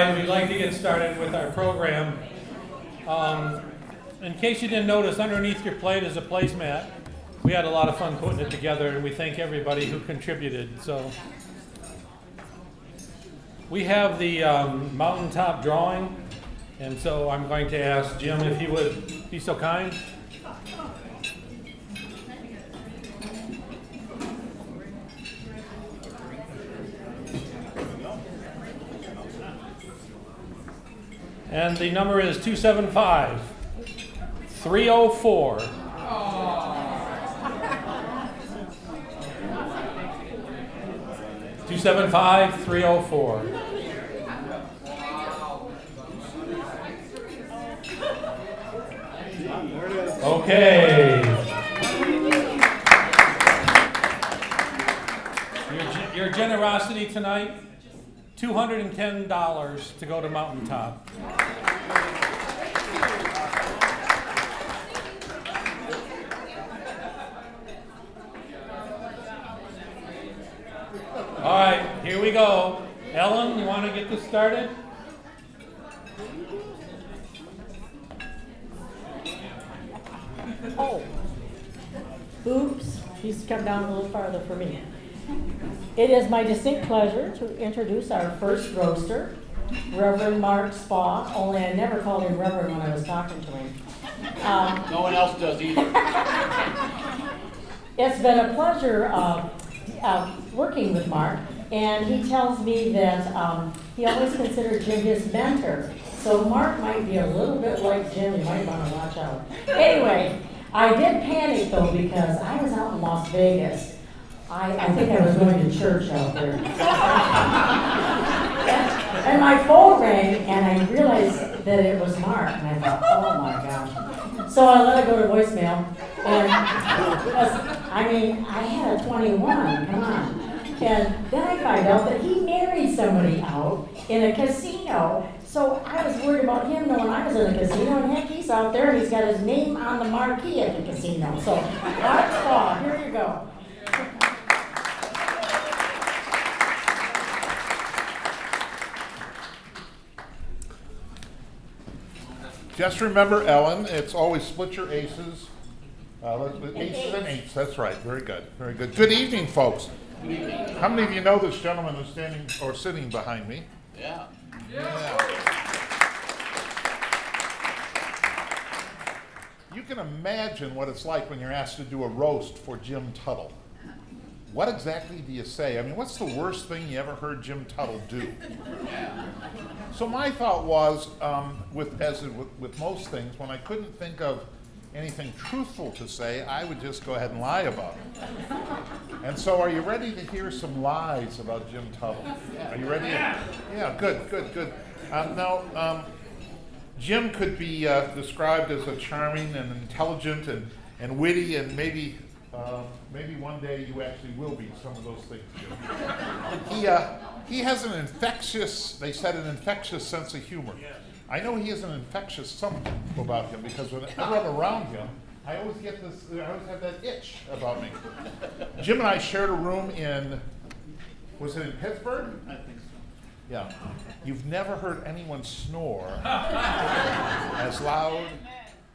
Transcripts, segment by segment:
right, we'd like to get started with our program. In case you didn't notice, underneath your plate is a placemat. We had a lot of fun putting it together, and we thank everybody who contributed. So we have the mountaintop drawing, and so I'm going to ask Jim if he would be so kind. And the number is 275-304. 275-304. Okay. Your generosity tonight, $210 to go to Mountaintop. All right, here we go. Ellen, you want to get this started? Oh, oops, he's come down a little farther for me. It is my distinct pleasure to introduce our first roaster, Reverend Mark Spa, only I never called him Reverend when I was talking to him. No one else does either. It's been a pleasure working with Mark, and he tells me that he always considered Jim his mentor. So Mark might be a little bit like Jim, you might want to watch out. Anyway, I did panic though because I was out in Las Vegas. I think I was going to church out there. And my phone rang and I realized that it was Mark, and I thought, oh my gosh. So I let it go to voicemail, and I had a 21, come on. And then I find out that he married somebody out in a casino. So I was worried about him knowing I was in a casino, and heck, he's out there and he's got his name on the marquee at the casino. So, Mark Spa, here you go. Just remember, Ellen, it's always split your aces. Aces and eights, that's right. Very good, very good. Good evening, folks. Good evening. How many of you know this gentleman who's standing or sitting behind me? Yeah. You can imagine what it's like when you're asked to do a roast for Jim Tuttle. What exactly do you say? I mean, what's the worst thing you ever heard Jim Tuttle do? So my thought was, with most things, when I couldn't think of anything truthful to say, I would just go ahead and lie about it. And so are you ready to hear some lies about Jim Tuttle? Are you ready? Yeah, good. Now, Jim could be described as a charming and intelligent and witty, and maybe one day you actually will be some of those things, Jim. He has an infectious sense of humor. I know he has an infectious something about him, because whenever I'm around him, I always have that itch about me. Jim and I shared a room was it in Pittsburgh? I think so. Yeah. You've never heard anyone snore as loud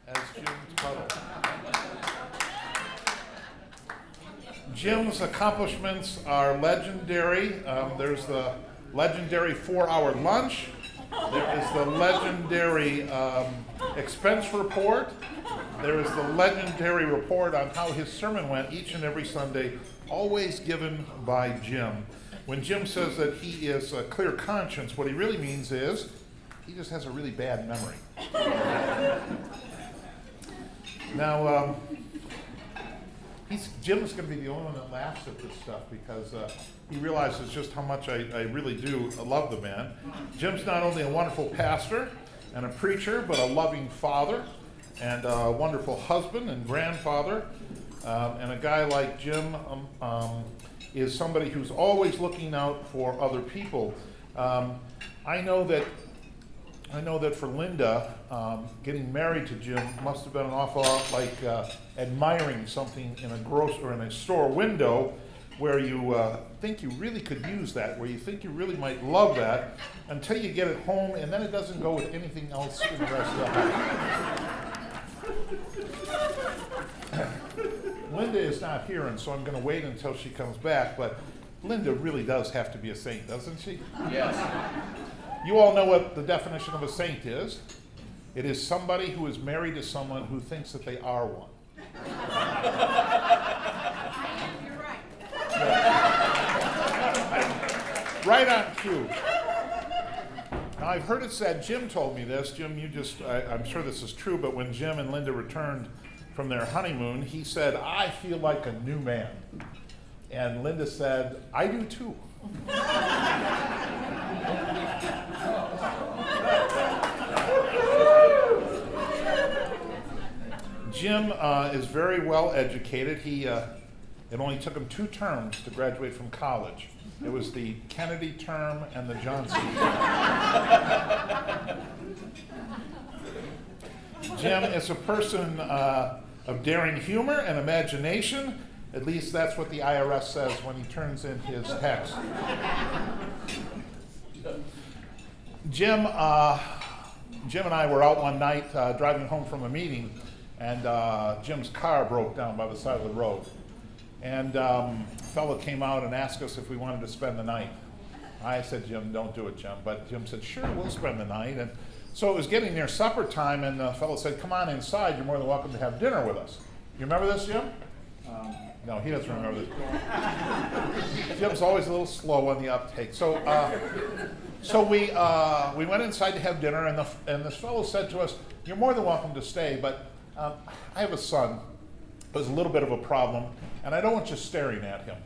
as Jim Tuttle. Jim's accomplishments are legendary. There's the legendary 4-hour lunch. There is the legendary expense report. There is the legendary report on how his sermon went each and every Sunday, always given by Jim. When Jim says that he is a clear conscience, what he really means is he just has a really bad memory. Now, Jim's going to be the only one that laughs at this stuff, because he realizes just how much I really do love the man. Jim's not only a wonderful pastor and a preacher, but a loving father and a wonderful husband and grandfather. And a guy like Jim is somebody who's always looking out for other people. I know that for Linda, getting married to Jim must have been an awful lot like admiring something in a store window where you think you really could use that, where you think you really might love that, until you get it home, and then it doesn't go with anything else in the rest of the house. Linda is not here, and so I'm going to wait until she comes back, but Linda really does have to be a saint, doesn't she? Yes. You all know what the definition of a saint is. It is somebody who is married to someone who thinks that they are one. You're right. Right on cue. Now, I've heard it said, Jim told me this. Jim, I'm sure this is true, but when Jim and Linda returned from their honeymoon, he said, "I feel like a new man." And Linda said, "I do too." Jim is very well educated. It only took him 2 terms to graduate from college. It was the Kennedy term and the Johnson term. Jim is a person of daring humor and imagination. At least that's what the IRS says when he turns in his tax. Jim and I were out one night driving home from a meeting, and Jim's car broke down by the side of the road. And a fellow came out and asked us if we wanted to spend the night. I said, "Jim, don't do it, Jim." But Jim said, "Sure, we'll spend the night." And so it was getting near supper time, and the fellow said, "Come on inside, you're more than welcome to have dinner with us." You remember this, Jim? No, he doesn't remember this. Jim's always a little slow on the uptake. So we went inside to have dinner, and this fellow said to us, "You're more than welcome to stay, but I have a son who's a little bit of a problem, and I don't want you staring at him."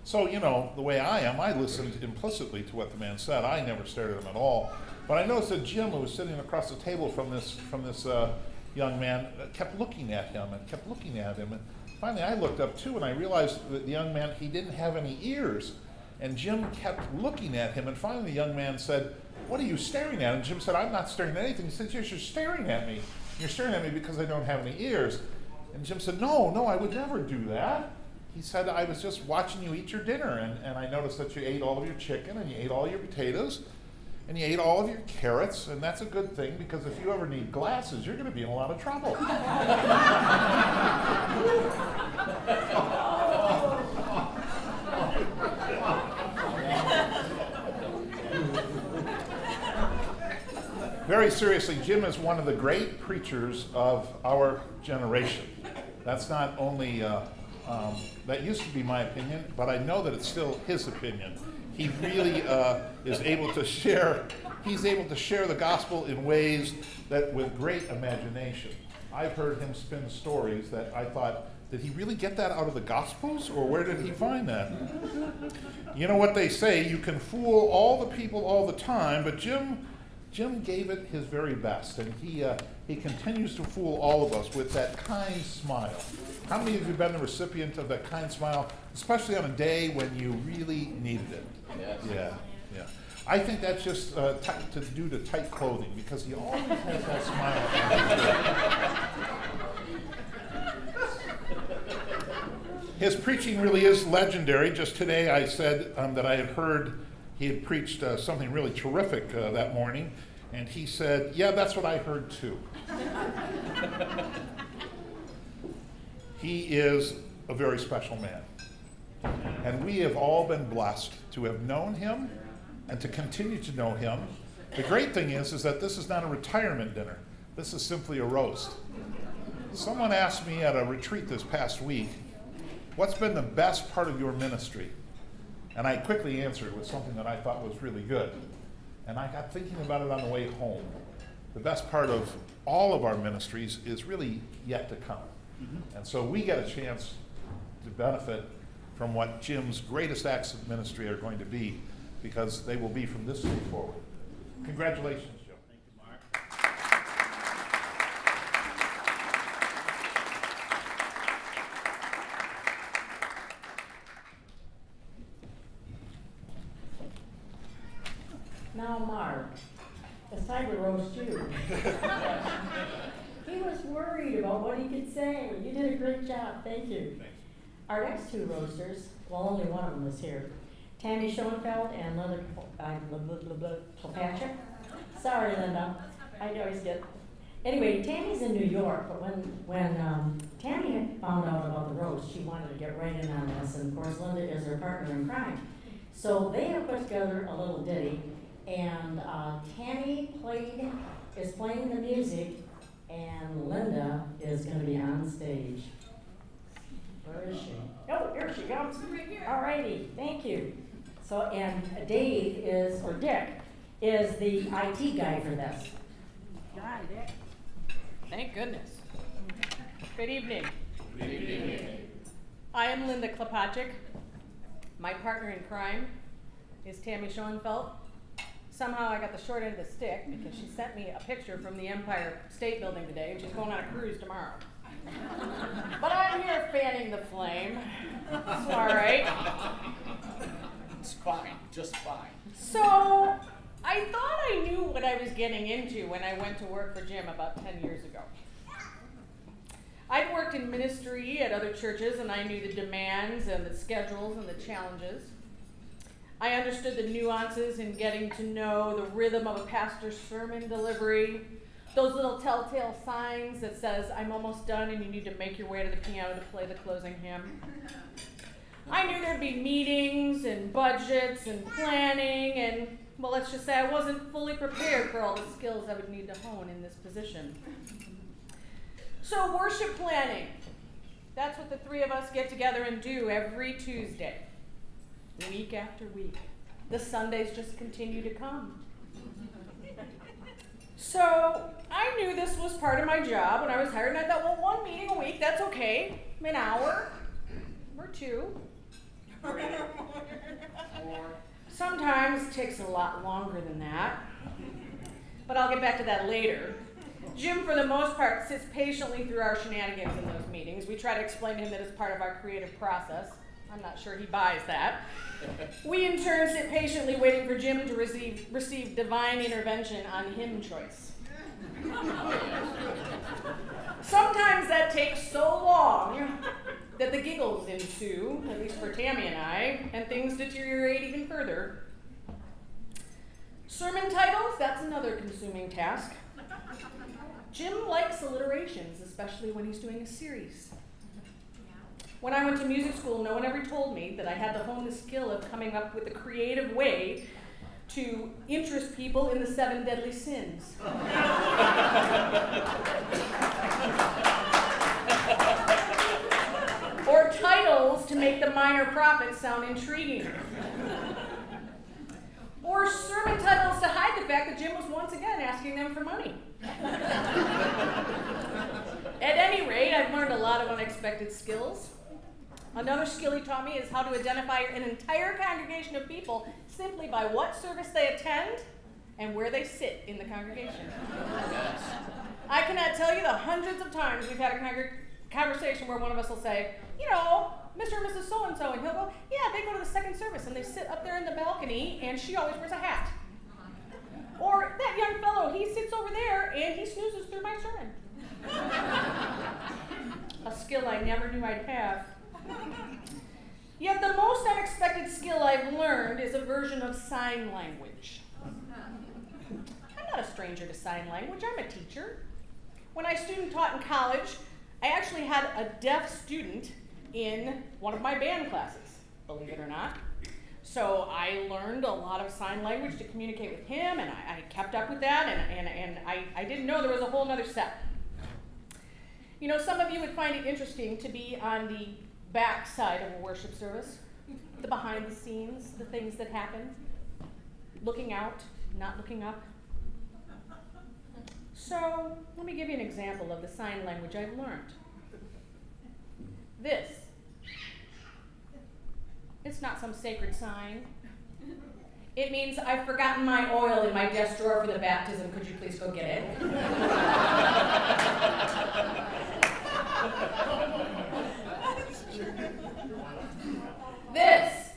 So, you know, the way I am, I listened implicitly to what the man said. I never stared at him at all. But I noticed that Jim, who was sitting across the table from this young man, kept looking at him and kept looking at him. And finally, I looked up too, and I realized that the young man, he didn't have any ears. And Jim kept looking at him, and finally the young man said, "What are you staring at?" And Jim said, "I'm not staring at anything." He said, "Yes, you're staring at me. You're staring at me because I don't have any ears." And Jim said, No, I would never do that." He said, "I was just watching you eat your dinner, and I noticed that you ate all of your chicken, and you ate all your potatoes, and you ate all of your carrots, and that's a good thing, because if you ever need glasses, you're going to be in a lot of trouble." Very seriously, Jim is one of the great preachers of our generation. That's not only, that used to be my opinion, but I know that it's still his opinion. He really is able to share, he's able to share the gospel in ways that with great imagination. I've heard him spin stories that I thought, did he really get that out of the Gospels, or where did he find that? You know what they say, you can fool all the people all the time, but Jim gave it his very best, and he continues to fool all of us with that kind smile. How many of you have been the recipient of that kind smile, especially on a day when you really needed it? Yes. Yeah. I think that's just due to tight clothing, because he always has that smile on his face. His preaching really is legendary. Just today I said that I had heard he had preached something really terrific that morning, and he said, "Yeah, that's what I heard too." He is a very special man, and we have all been blessed to have known him and to continue to know him. The great thing is that this is not a retirement dinner. This is simply a roast. Someone asked me at a retreat this past week, "What's been the best part of your ministry?" And I quickly answered with something that I thought was really good. And I got thinking about it on the way home. The best part of all of our ministries is really yet to come. And so we get a chance to benefit from what Jim's greatest acts of ministry are going to be, because they will be from this day forward. Congratulations, Jim. Thank you, Mark. Now, Mark, it's time to roast you. He was worried about what he could say. You did a great job. Thank you. Thanks. Our next 2 roasters well, only one of them is here. Tammy Schoenfeld and Linda Kilpatrick. Sorry, Linda, I always get. Anyway, Tammy's in New York, but when Tammy had found out about the roast, she wanted to get right in on this, and of course Linda is her partner in crime. So they have put together a little ditty, and Tammy is playing the music, and Linda is going to be on stage. Where is she? Oh, here she comes. Right here. All righty, thank you. So, and Dick is the IT guy for this. Hi, Dick. Thank goodness. Good evening. Good evening. I am Linda Kilpatrick. My partner in crime is Tammy Schoenfeld. Somehow I got the short end of the stick because she sent me a picture from the Empire State Building today, and she's going on a cruise tomorrow. But I'm here fanning the flame. It's all right. It's fine, just fine. So, I thought I knew what I was getting into when I went to work for Jim about 10 years ago. I'd worked in ministry at other churches, and I knew the demands and the schedules and the challenges. I understood the nuances in getting to know the rhythm of a pastor's sermon delivery, those little telltale signs that says, I'm almost done and you need to make your way to the piano to play the closing hymn. I knew there'd be meetings and budgets and planning, and, well, let's just say I wasn't fully prepared for all the skills I would need to hone in this position. So worship planning, that's what the three of us get together and do every Tuesday, week after week. The Sundays just continue to come. So I knew this was part of my job when I was hired, and I thought, well, one meeting a week, that's okay, an hour or two. Sometimes it takes a lot longer than that, but I'll get back to that later. Jim, for the most part, sits patiently through our shenanigans in those meetings. We try to explain to him that it's part of our creative process. I'm not sure he buys that. We, in turn, sit patiently waiting for Jim to receive divine intervention on hymn choice. Sometimes that takes so long that the giggles ensue, at least for Tammy and I, and things deteriorate even further. Sermon titles, that's another consuming task. Jim likes alliterations, especially when he's doing a series. When I went to music school, no one ever told me that I had to hone the skill of coming up with a creative way to interest people in the 7 deadly sins. Or titles to make the minor prophets sound intriguing. Or sermon titles to hide the fact that Jim was once again asking them for money. At any rate, I've learned a lot of unexpected skills. Another skill he taught me is how to identify an entire congregation of people simply by what service they attend and where they sit in the congregation. I cannot tell you the hundreds of times we've had a conversation where one of us will say, you know, Mr. and Mrs. So-and-so, and he'll go, yeah, they go to the second service, and they sit up there in the balcony, and she always wears a hat. Or that young fellow, he sits over there, and he snoozes through my sermon. A skill I never knew I'd have. Yet the most unexpected skill I've learned is a version of sign language. I'm not a stranger to sign language, I'm a teacher. When I student taught in college, I actually had a deaf student in one of my band classes, believe it or not. So I learned a lot of sign language to communicate with him, and I kept up with that, and I didn't know there was a whole other set. You know, some of you would find it interesting to be on the back side of a worship service, the behind the scenes, the things that happen, looking out, not looking up. So let me give you an example of the sign language I've learned. This. It's not some sacred sign. It means I've forgotten my oil in my desk drawer for the baptism. Could you please go get it? This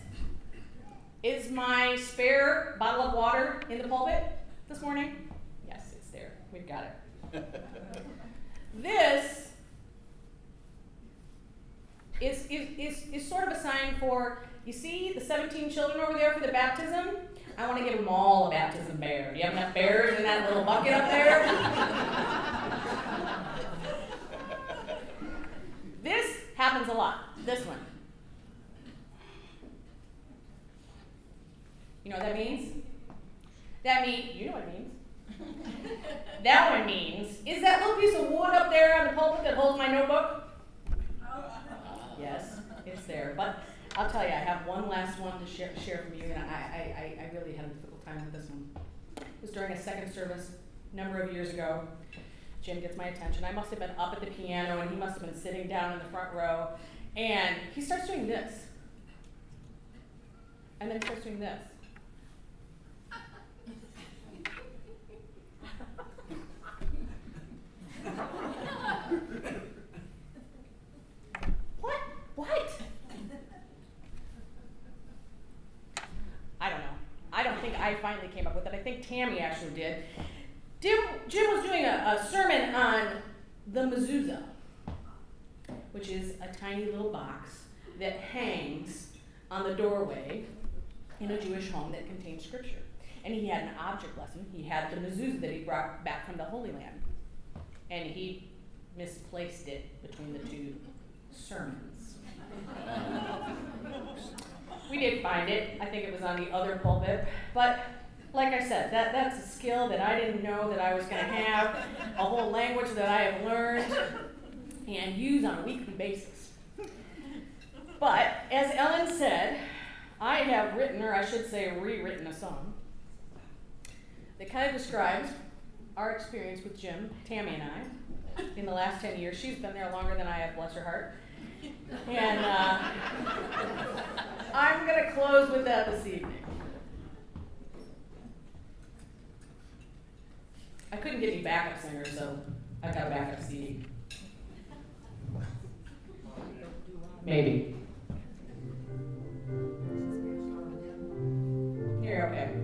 is my spare bottle of water in the pulpit this morning. Yes, it's there. We've got it. This is sort of a sign for, you see the 17 children over there for the baptism? I want to give them all a baptism bear. Do you have enough bears in that little bucket up there? This happens a lot. This one. You know what that means? You know what it means. That one means, is that little piece of wood up there on the pulpit that holds my notebook? Yes, it's there. But I'll tell you, I have one last one to share from you, and I really had a difficult time with this one. It was during a second service a number of years ago. Jim gets my attention. I must have been up at the piano, and he must have been sitting down in the front row, and he starts doing this. And then he starts doing this. What? I don't know. I don't think I finally came up with it. I think Tammy actually did. Jim was doing a sermon on the mezuzah, which is a tiny little box that hangs on the doorway in a Jewish home that contains scripture. And he had an object lesson. He had the mezuzah that he brought back from the Holy Land. And he misplaced it between the two sermons. We did find it. I think it was on the other pulpit. But like I said, that's a skill that I didn't know that I was going to have, a whole language that I have learned and use on a weekly basis. But as Ellen said, I have written, or I should say rewritten, a song that kind of describes our experience with Jim, Tammy, and I in the last 10 years. She's been there longer than I have, bless her heart. And I'm going to close with that this evening. I couldn't get any backup singer, so I got a backup CD. Maybe. Here, okay.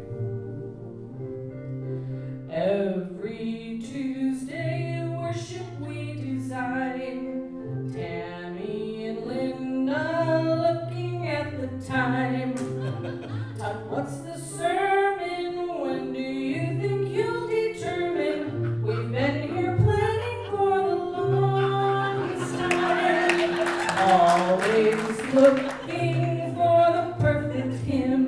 Every Tuesday in worship we design, Tammy and Linda looking at the time. Todd, what's the sermon? When do you think you'll determine? We've been here planning for the longest time. Always looking for the perfect hymn.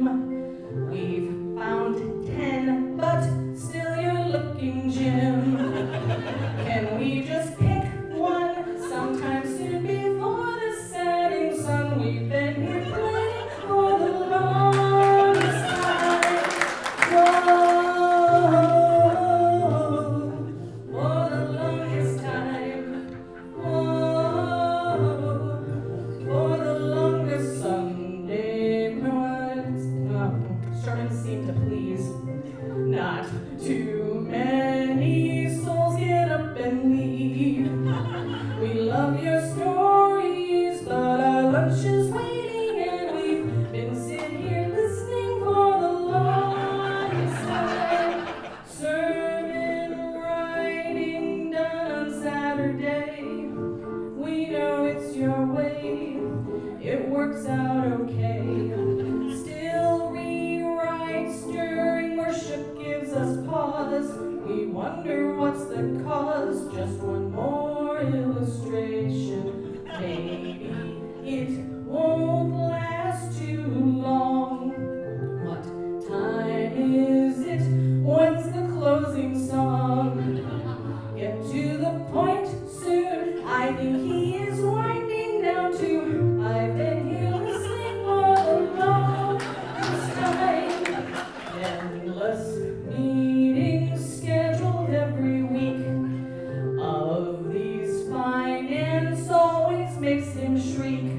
We've found 10, but still you're looking, Jim. Can we just pick one sometime soon before the setting sun? We've been here planning for the longest time. Whoa, for the longest time. Whoa, for the longest Sunday mornings. Sermons seem to please not too many souls. Get up and leave. We love your stories, but our lunch is waiting, and we've been sitting here listening for the longest time. Sermon writing done on Saturday. We know it's your way. It works out okay. Still rewrites during worship gives us pause. We wonder what's the cause. Just one more illustration. Maybe it won't last too long. What time is it? When's the closing song? Get to the point soon. I think he is winding down too. I've been here listening for the longest time. Endless meetings scheduled every week. Of these finance always makes him shriek.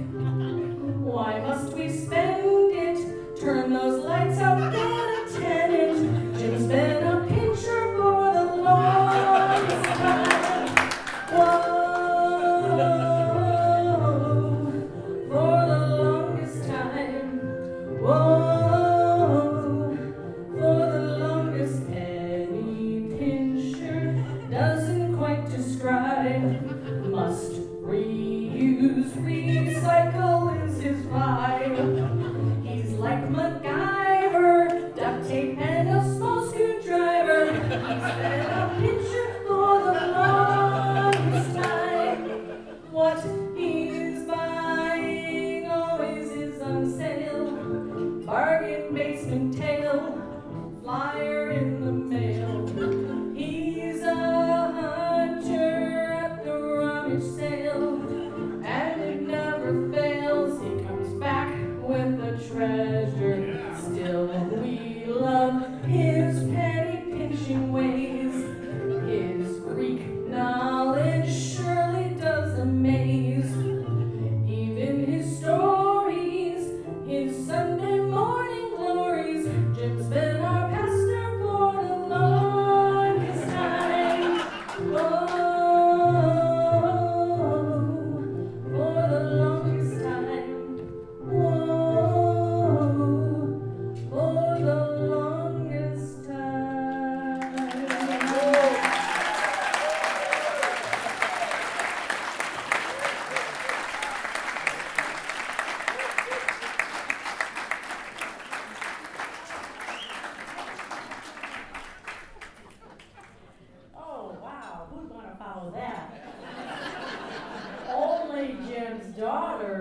Why must we spend it? Turn those lights out, get a tenant. Jim's been a pitcher for the longest time.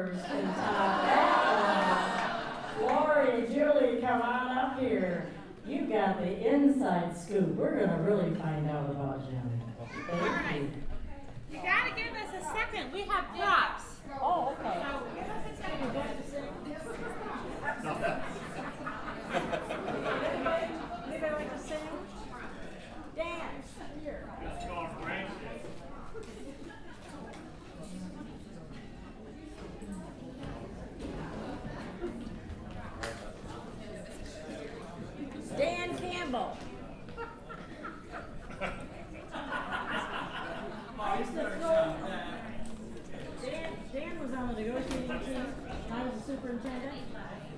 numbers can top that one. Lori, Julie, come on up here. You got the inside scoop. We're gonna really find out about Jim. Thank you. You gotta give us a second. We have props. Oh, okay. Anybody like to sing? Dance. Here. Dan Campbell. Dan was on the negotiating team. I was the superintendent.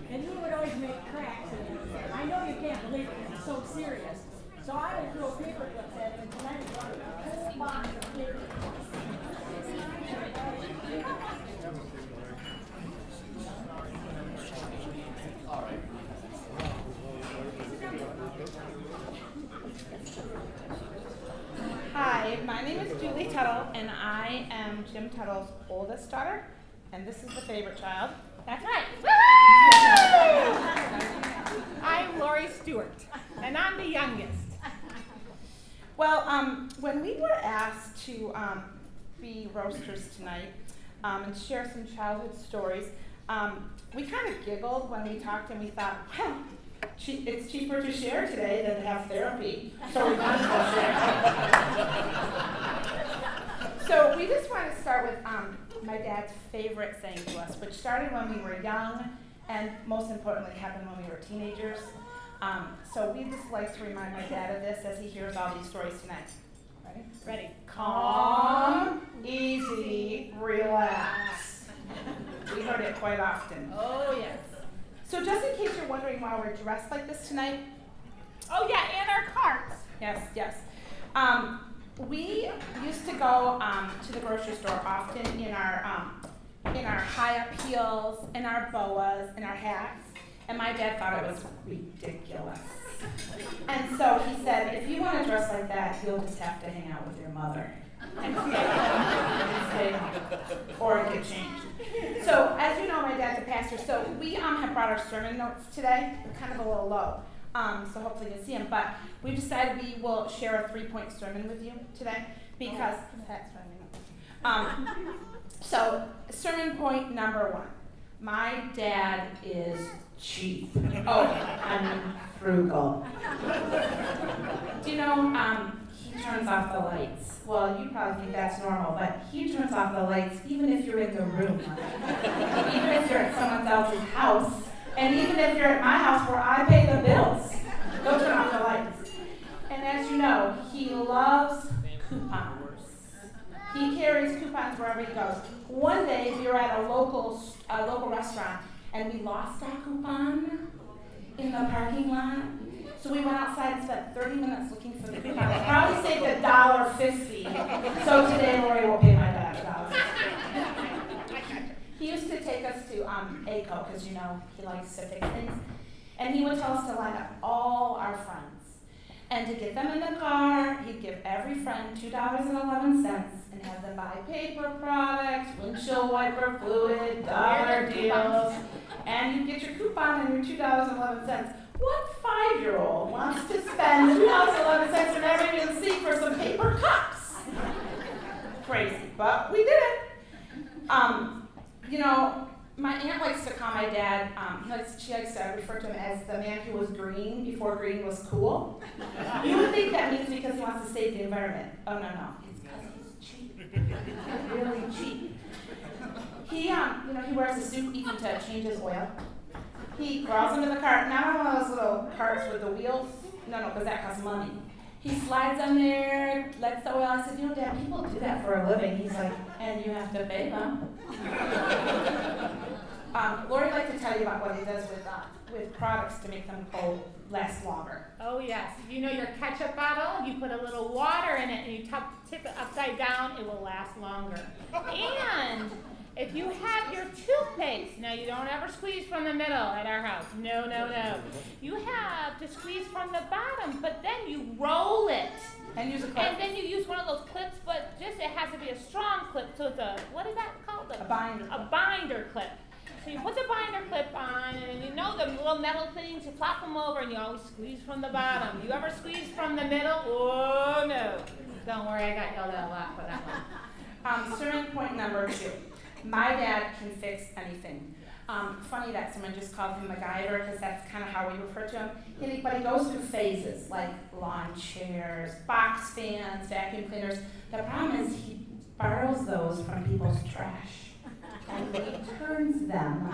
And you would always make cracks. And I know you can't believe it. It's so serious. So I would throw paper clips at him, and tonight he brought a whole box of paper clips. Hi, my name is Julie Tuttle, and I am Jim Tuttle's oldest daughter, and this is the favorite child. That's right. I'm Lori Stewart, and I'm the youngest. Well, when we were asked to be roasters tonight and share some childhood stories, we kind of giggled when we talked, and we thought, well, it's cheaper to share today than to have therapy, so we might as well share. So we just want to start with my dad's favorite saying to us, which started when we were young, and most importantly happened when we were teenagers. So we just like to remind my dad of this as he hears all these stories tonight. Ready? Ready. Calm, easy, relax. We heard it quite often. Oh, yes. So just in case you're wondering why we're dressed like this tonight, Oh, yeah, and our carts. yes. We used to go to the grocery store often in our high-up heels, in our boas, in our hats, and my dad thought it was ridiculous. And so he said, if you want to dress like that, you'll just have to hang out with your mother and stay home or get changed. So as you know, my dad's a pastor, so we have brought our sermon notes today. They're kind of a little low. So hopefully you'll see them, but we decided we will share a 3-point sermon with you today because that's what I mean. So sermon point number 1, my dad is cheap. Oh, I mean frugal. Do you know, he turns off the lights. Well, you probably think that's normal, but he turns off the lights even if you're in the room. Even if you're at someone else's house. And even if you're at my house where I pay the bills, they'll turn off the lights. And as you know, he loves coupons. He carries coupons wherever he goes. One day we were at a local restaurant and we lost our coupon in the parking lot. So we went outside and spent 30 minutes looking for the coupon. Probably saved $1.50. So today Lori will pay my dad $1.50. He used to take us to ACO, because you know he likes to fix things. And he would tell us to line up all our friends. And to get them in the car, he'd give every friend $2.11 and have them buy paper products, windshield wiper fluid, dollar deals. And you'd get your coupon and your $2.11. What 5-year-old wants to spend $2.11 and everything in the seat for some paper cups? Crazy, but we did it. You know, my aunt likes to call my dad, she likes to refer to him as the man who was green before green was cool. You would think that means because he wants to save the environment. Oh, no. It's because he's cheap. Really cheap. He wears a suit even to change his oil. He crawls into the cart, not on one of those little carts with the wheels. No, because that costs money. He slides on there, lets the oil. I said, Dad, people do that for a living. He's like, and you have to pay them. Lori would like to tell you about what he does with products to make them last longer. Oh, yes. You know your ketchup bottle, you put a little water in it and you tip it upside down, it will last longer. And if you have your toothpaste, now you don't ever squeeze from the middle at our house. No. You have to squeeze from the bottom, but then you roll it. And use a clip. And then you use one of those clips, but it has to be a strong clip. So it's what is that called? A A binder clip. So you put the binder clip on, and you know the little metal things, you flop them over, and you always squeeze from the bottom. You ever squeeze from the middle? Oh, no. Don't worry, I got yelled at a lot for that one. Sermon point number 2. My dad can fix anything. Funny that someone just called him MacGyver, because that's kind of how we refer to him. But he goes through phases, like lawn chairs, box fans, vacuum cleaners. The problem is he borrows those from people's trash and returns them.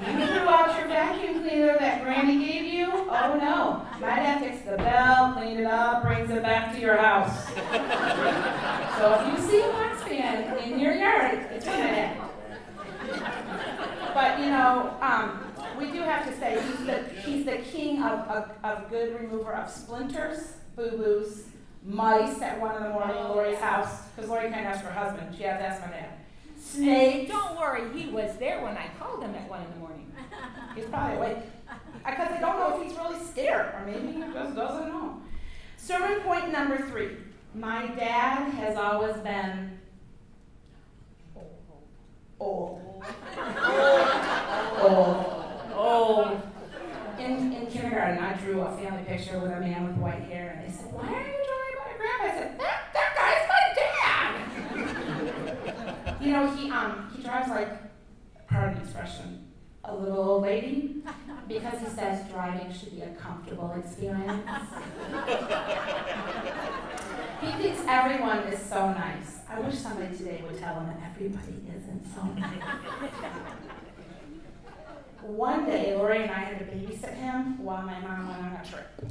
You threw out your vacuum cleaner that Granny gave you? Oh no. My dad takes the bell, cleans it up, brings it back to your house. So if you see a box fan in your yard, it's from my dad. But we do have to say he's the king of good remover of splinters, boo-boos, mice at 1 in the morning at Lori's house, because Lori can't ask her husband. She has to ask my dad. Snakes. Don't worry, he was there when I called him at 1 in the morning. He's probably awake. Because I don't know if he's really scared, or maybe he just doesn't know. Sermon point number 3. My dad has always been old. Old. In kindergarten, I drew a family picture with a man with white hair, and they said, "Why are you drawing my grandpa?" I said, "That guy's my dad." He drives like, pardon the expression, a little old lady, because he says driving should be a comfortable experience. He thinks everyone is so nice. I wish somebody today would tell him that everybody isn't so nice. One day, Lori and I had to babysit him while my mom went on a trip.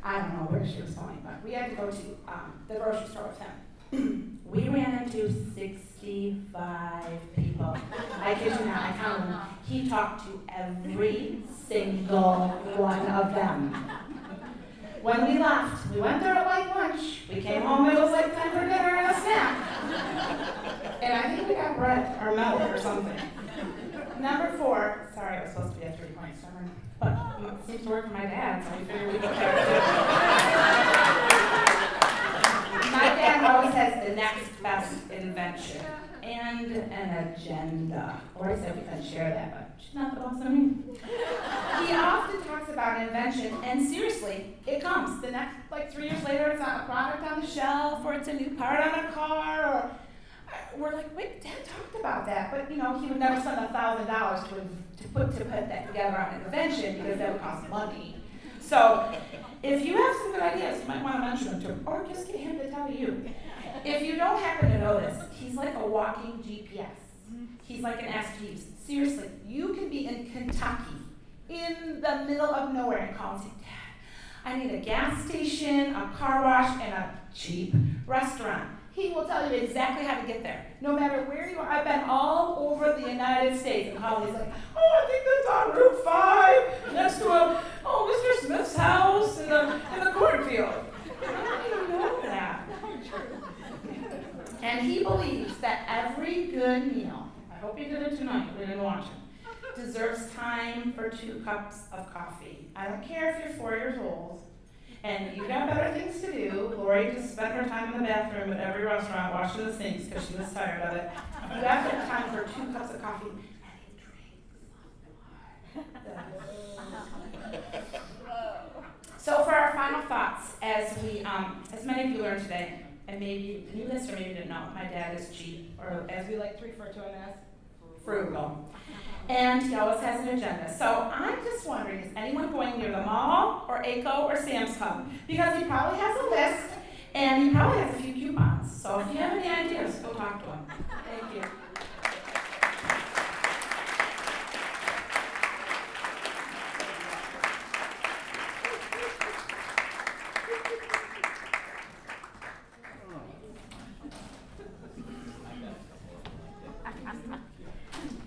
I don't know where she was going, but we had to go to the grocery store with him. We ran into 65 people. I kid you not, I counted them. He talked to every single one of them. When we left, we went there at like lunch. We came home, it was like time for dinner and a snack. And I think we got bread or milk or something. Number 4, sorry, it was supposed to be a 3-point sermon, but it seems to work for my dad, so we figured we'd go there too. My dad always has the next best invention and an agenda. Lori said we couldn't share that, but she's not the boss of me. He often talks about invention, and seriously, it comes. The next, like 3 years later, it's on a product on the shelf, or it's a new part on a car, or we're like, wait, Dad talked about that, but he would never spend $1,000 to put that together on an invention, because that would cost money. So, if you have some good ideas, you might want to mention them to him, or just get him to tell you. If you don't happen to know this, he's like a walking GPS. He's like an Ask Jeeves. Seriously, you could be in Kentucky, in the middle of nowhere, and call and say, "Dad, I need a gas station, a car wash, and a cheap restaurant." He will tell you exactly how to get there, no matter where you are. I've been all over the United States, and Holly's like, "Oh, I think that's on Route 5, next to Mr. Smith's house in the cornfield." I don't even know that. And he believes that every good meal, I hope you did it tonight, we didn't watch it, deserves time for 2 cups of coffee. I don't care if you're 4 years old, and you've got better things to do. Lori just spent her time in the bathroom at every restaurant washing the sinks because she was tired of it. You have to have time for 2 cups of coffee, and he drinks. So for our final thoughts, as many of you learned today, and maybe you knew this or maybe you didn't know, my dad is cheap, or as we like to refer to him as, frugal. And he always has an agenda. So I'm just wondering, is anyone going near the mall or ACO or Sam's Club? Because he probably has a list, and he probably has a few coupons. So if you have any ideas, go talk to him. Thank you.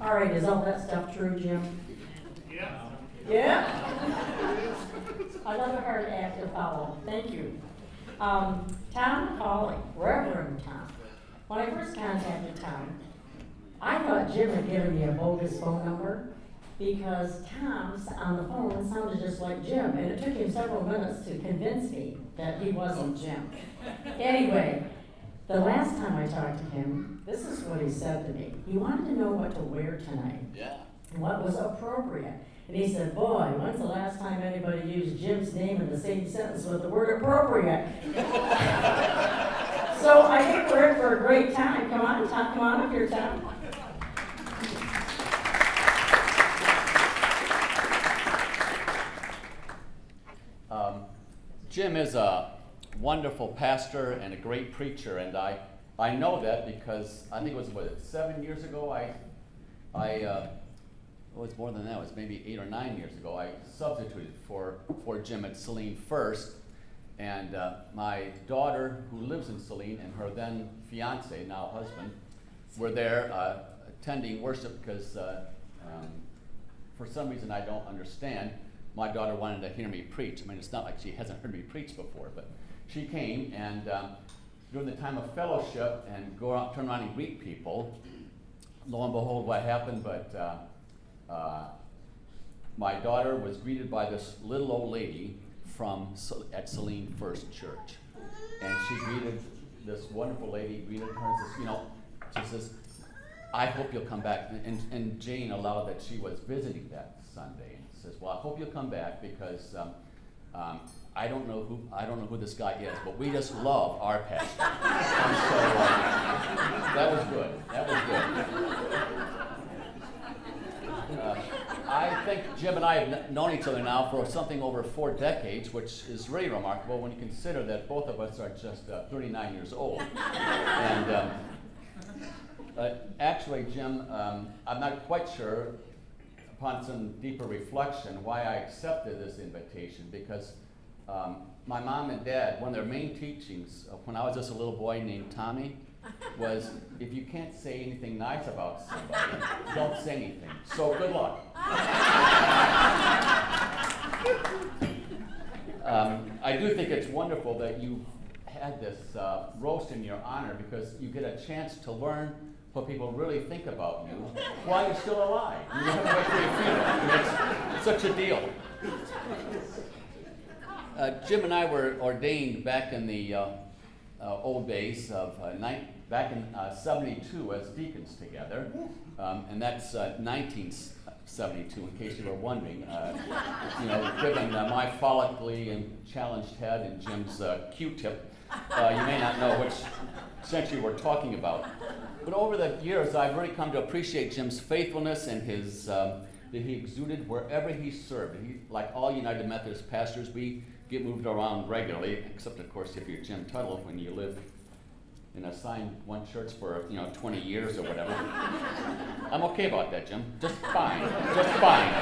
All right, is all that stuff true, Jim? Yeah. Yeah? Another hard act to follow. Thank you. Tom Hawley, Reverend Tom. When I first contacted Tom, I thought Jim had given me a bogus phone number because Tom's on the phone sounded just like Jim, and it took him several minutes to convince me that he wasn't Jim. Anyway, The last time I talked to him, this is what he said to me. He wanted to know what to wear tonight, Yeah. and what was appropriate. And he said, boy, when's the last time anybody used Jim's name in the same sentence with the word appropriate? So I think we're in for a great time. Come on, Tom, come on up here, Tom. Jim is a wonderful pastor and a great preacher, and I know that because I think it was 7 years ago. It was more than that. It was maybe 8 or 9 years ago. I substituted for Jim at Saline first, and my daughter, who lives in Saline, and her then fiance, now husband, were there attending worship because for some reason I don't understand, my daughter wanted to hear me preach. I mean, it's not like she hasn't heard me preach before, but she came, and during the time of fellowship and go out, turn around and greet people, lo and behold, what happened? But my daughter was greeted by this little old lady at Saline First Church, and she greeted this wonderful lady, greeted her and says, she says, I hope you'll come back. And Jane allowed that she was visiting that Sunday. Says, well, I hope you'll come back because I don't know who this guy is, but we just love our pastor. And so that was good. That was good. I think Jim and I have known each other now for something over 4 decades, which is really remarkable when you consider that both of us are just 39 years old. And actually, Jim, I'm not quite sure, upon some deeper reflection, why I accepted this invitation, because my mom and dad, one of their main teachings when I was just a little boy named Tommy was, if you can't say anything nice about somebody, don't say anything. So good luck. I do think it's wonderful that you had this roast in your honor, because you get a chance to learn what people really think about you while you're still alive. You don't have to wait for your funeral. It's such a deal. Jim and I were ordained back in the old days of back in 72 as deacons together, and that's 1972, in case you were wondering. Given my follically and challenged head and Jim's Q-tip, you may not know which century we're talking about. But over the years, I've really come to appreciate Jim's faithfulness and his that he exuded wherever he served. Like all United Methodist pastors, we get moved around regularly, except of course if you're Jim Tuttle, when you live in assigned one church for 20 years or whatever. I'm okay about that, Jim. Just fine. Just fine.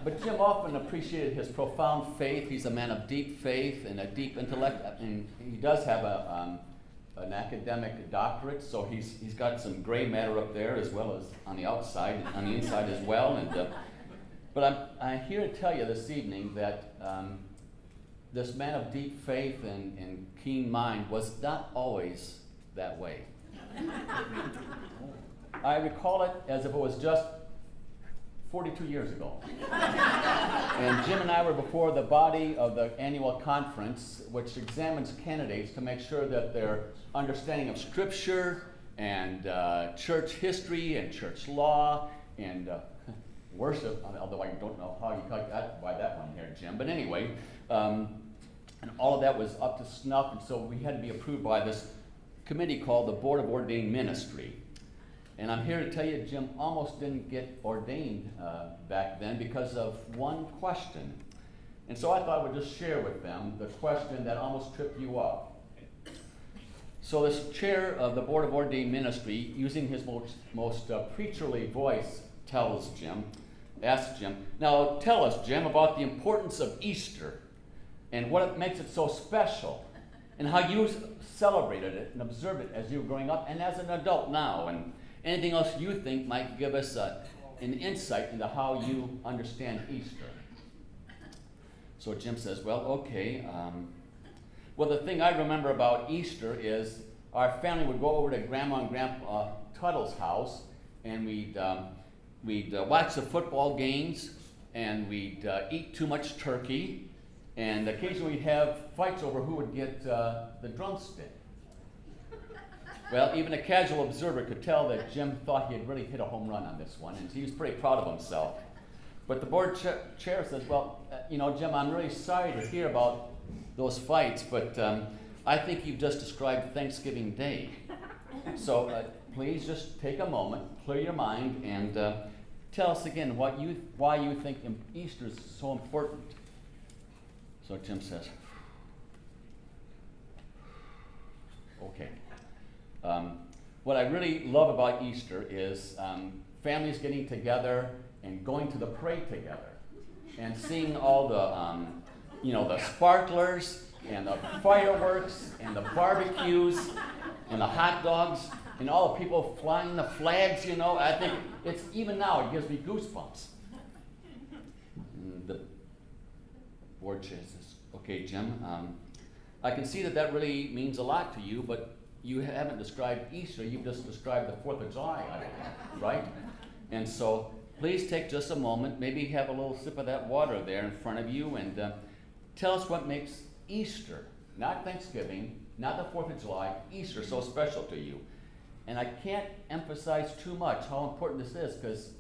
But Jim often appreciated his profound faith. He's a man of deep faith and a deep intellect, and he does have an academic doctorate, so he's got some gray matter up there as well as on the outside, on the inside as well. And but I'm here to tell you this evening that this man of deep faith and keen mind was not always that way. I recall it as if it was just 42 years ago. And Jim and I were before the body of the annual conference, which examines candidates to make sure that their understanding of Scripture and church history and church law and worship, although I don't know how you got that by that one here, Jim. But anyway, and all of that was up to snuff, and so we had to be approved by this committee called the Board of Ordained Ministry. And I'm here to tell you, Jim almost didn't get ordained back then because of one question. And so I thought I would just share with them the question that almost tripped you up. So this chair of the Board of Ordained Ministry, using his most preacherly voice, asks Jim, now tell us, Jim, about the importance of Easter and what makes it so special and how you celebrated it and observed it as you were growing up and as an adult now, and anything else you think might give us an insight into how you understand Easter. So Jim says, well, okay. Well, the thing I remember about Easter is our family would go over to Grandma and Grandpa Tuttle's house, and we'd watch the football games, and we'd eat too much turkey, And occasionally we'd have fights over who would get the drumstick. Well, even a casual observer could tell that Jim thought he had really hit a home run on this one, and he was pretty proud of himself. But the board chair says, well, Jim, I'm really sorry to hear about those fights, but I think you've just described Thanksgiving Day. So please just take a moment, clear your mind, and tell us again why you think Easter is so important. So Jim says, okay. What I really love about Easter is families getting together and going to the parade together and seeing all the sparklers and the fireworks and the barbecues and the hot dogs and all the people flying the flags, I think it's, even now, it gives me goosebumps. And the board chair says, okay, Jim, I can see that really means a lot to you, but you haven't described Easter, you've just described the 4th of July, right? And so please take just a moment, maybe have a little sip of that water there in front of you, and tell us what makes Easter, not Thanksgiving, not the 4th of July, Easter so special to you. And I can't emphasize too much how important this is, because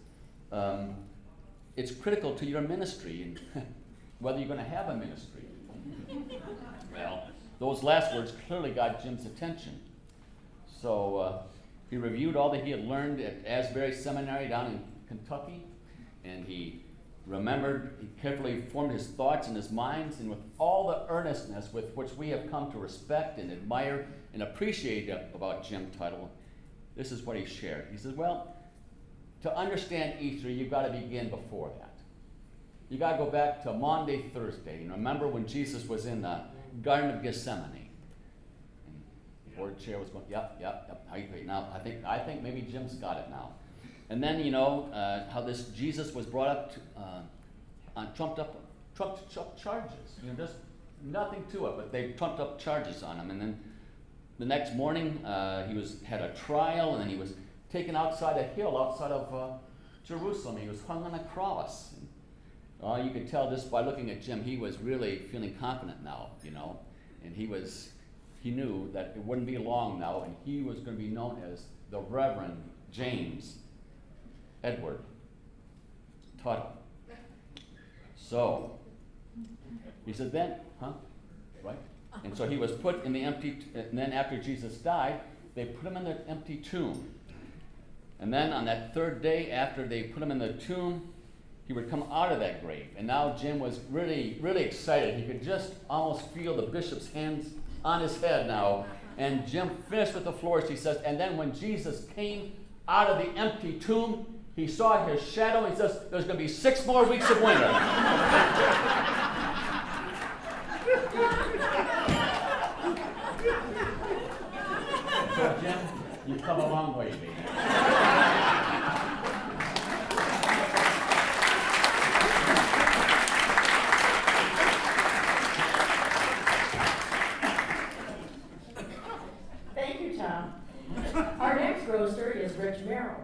it's critical to your ministry and whether you're going to have a ministry. Well, those last words clearly got Jim's attention. So he reviewed all that he had learned at Asbury Seminary down in Kentucky, and he remembered, he carefully formed his thoughts and his minds, and with all the earnestness with which we have come to respect and admire and appreciate about Jim Tuttle, this is what he shared. He says, well, to understand Easter, you've got to begin before that. You got to go back to Maundy Thursday, and remember when Jesus was in the Garden of Gethsemane. And the board chair was going, yep. Now, I think maybe Jim's got it now. And then, how this Jesus was brought up on trumped up charges. Just nothing to it, but they trumped up charges on him. And then the next morning, he had a trial, and then he was taken outside a hill outside of Jerusalem. He was hung on a cross. And, you could tell just by looking at Jim, he was really feeling confident now, and he knew that it wouldn't be long now, and he was going to be known as the Reverend James Edward Tuttle. So, he said then, right? And so he was put in the empty, and then after Jesus died, they put him in the empty tomb. And then on that 3rd day after they put him in the tomb, he would come out of that grave. And now Jim was really, really excited. He could just almost feel the bishop's hands on his head now. And Jim finished with the flourish. He says, and then when Jesus came out of the empty tomb, he saw his shadow. He says, there's going to be 6 more weeks of winter. So Jim, you've come a long way, baby. Our next roaster is Rich Merrill,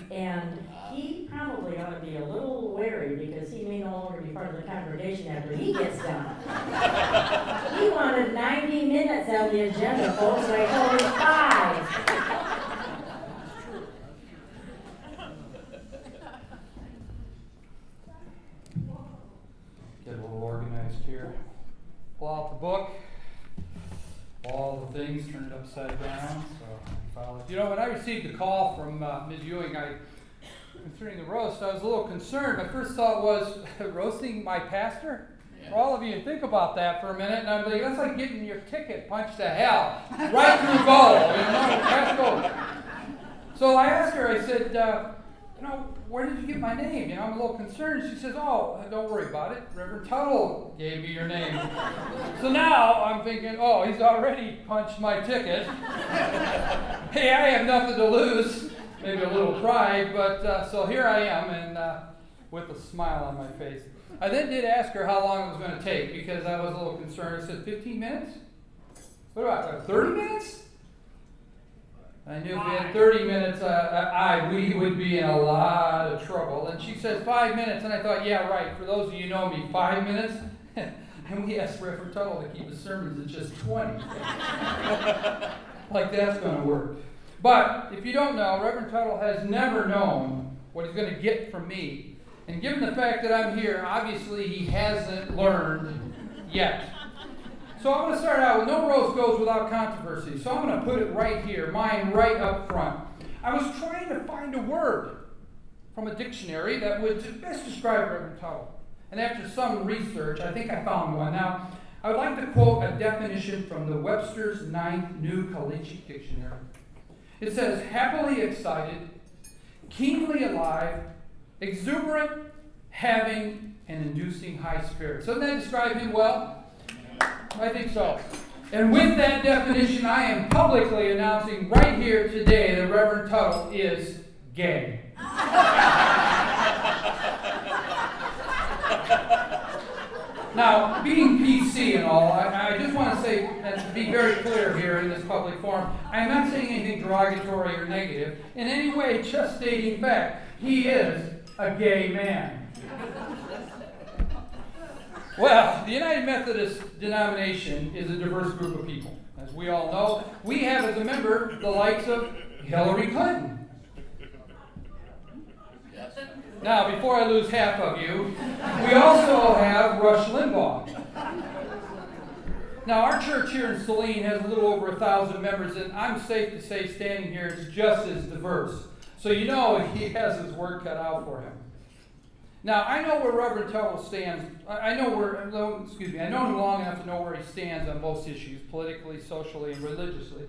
and he probably ought to be a little wary because he may no longer be part of the congregation after he gets done. He wanted 90 minutes on the agenda, folks, and I told him 5. Get a little organized here. Pull out the book. All the things turned upside down. So, when I received a call from Ms. Ewing, concerning the roast, I was a little concerned. My first thought was roasting my pastor. For all of you, think about that for a minute, and I'm like, that's like getting your ticket punched to hell, right through goal. Let's go. So I asked her. I said, where did you get my name? I'm a little concerned. She says, oh, don't worry about it. Reverend Tuttle gave me your name. So now I'm thinking, oh, he's already punched my ticket. Hey, I have nothing to lose. Maybe a little pride, but so here I am, and with a smile on my face. I then did ask her how long it was going to take because I was a little concerned. I said, 15 minutes? What about 30 minutes? I knew if we had 30 minutes, we would be in a lot of trouble. And she said 5 minutes, and I thought, yeah, right. For those of you who know me, 5 minutes? And we asked Reverend Tuttle to keep his sermons at just 20. Like that's going to work. But if you don't know, Reverend Tuttle has never known what he's going to get from me. And given the fact that I'm here, obviously he hasn't learned yet. So I'm going to start out with no roast goes without controversy. So I'm going to put it right here, mine right up front. I was trying to find a word from a dictionary that would best describe Reverend Tuttle. And after some research, I think I found one. Now, I would like to quote a definition from the Webster's 9th New Collegiate Dictionary. It says, happily excited, keenly alive, exuberant, having, and inducing high spirits. Doesn't that describe him well? I think so. And with that definition, I am publicly announcing right here today that Reverend Tuttle is gay. Now, being PC and all, I just want to say, and to be very clear here in this public forum, I'm not saying anything derogatory or negative in any way, just stating fact. He is a gay man. Well, the United Methodist denomination is a diverse group of people. As we all know, we have as a member the likes of Hillary Clinton. Now, before I lose half of you, we also have Rush Limbaugh. Now, our church here in Saline has a little over 1,000 members, and I'm safe to say, standing here, it's just as diverse. So you know he has his work cut out for him. Now, I know where Reverend Tuttle stands. I know him long enough to know where he stands on most issues, politically, socially, and religiously.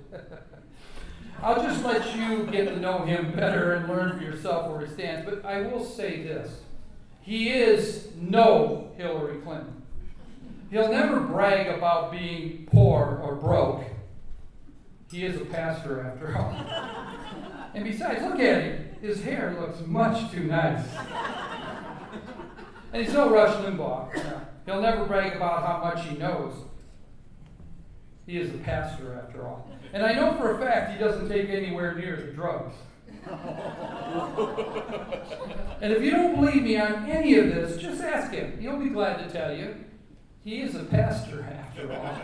I'll just let you get to know him better and learn for yourself where he stands. But I will say this. He is no Hillary Clinton. He'll never brag about being poor or broke. He is a pastor after all. And besides, look at him. His hair looks much too nice. And he's no Rush Limbaugh. He'll never brag about how much he knows. He is a pastor after all. And I know for a fact he doesn't take anywhere near the drugs. And if you don't believe me on any of this, just ask him. He'll be glad to tell you. He is a pastor after all.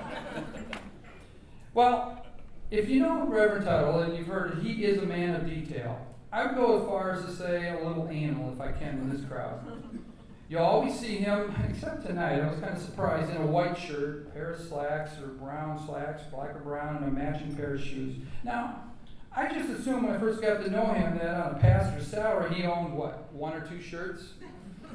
Well, if you know Reverend Tuttle and you've heard he is a man of detail, I would go as far as to say a little anal if I can in this crowd. You always see him, except tonight, I was kind of surprised, in a white shirt, a pair of slacks, or brown slacks, black or brown, and a matching pair of shoes. Now, I just assumed when I first got to know him that on a pastor's salary he owned, what, 1 or 2 shirts?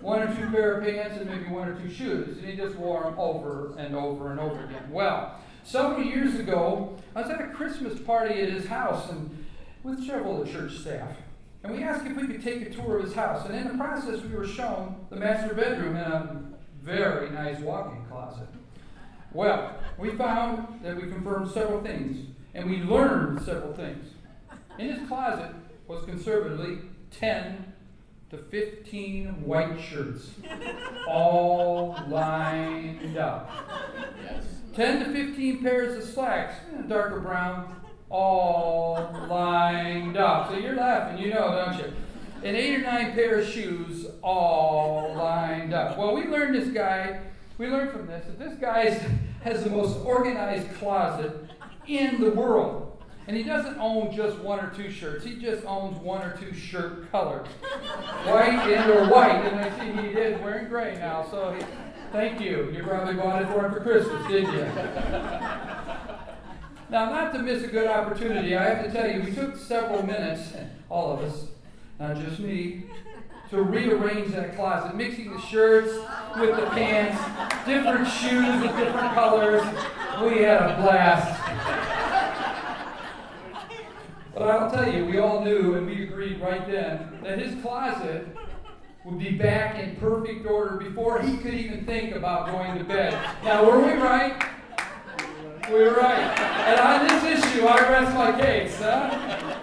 1 or 2 pair of pants, and maybe 1 or 2 shoes. And he just wore them over and over and over again. Well, several years ago, I was at a Christmas party at his house and with several of the church staff. And we asked if we could take a tour of his house. And in the process, we were shown the master bedroom and a very nice walk-in closet. Well, we found that we confirmed several things, and we learned several things. In his closet was conservatively 10 to 15 white shirts, all lined up. 10 to 15 pairs of slacks, darker brown, all lined up. So you're laughing, you know, don't you? And 8 or 9 pairs of shoes, all lined up. Well, we learned from this that this guy has the most organized closet in the world. And he doesn't own just 1 or 2 shirts. He just owns 1 or 2 shirt colors. White and/or white. And I see he is wearing gray now, so thank you. You probably bought it for him for Christmas, didn't you? Now, not to miss a good opportunity, I have to tell you, we took several minutes, all of us, not just me, to rearrange that closet, mixing the shirts with the pants, different shoes with different colors. We had a blast. But I'll tell you, we all knew and we agreed right then that his closet would be back in perfect order before he could even think about going to bed. Now, were we right? We were right. And on this issue, I rest my case. Huh?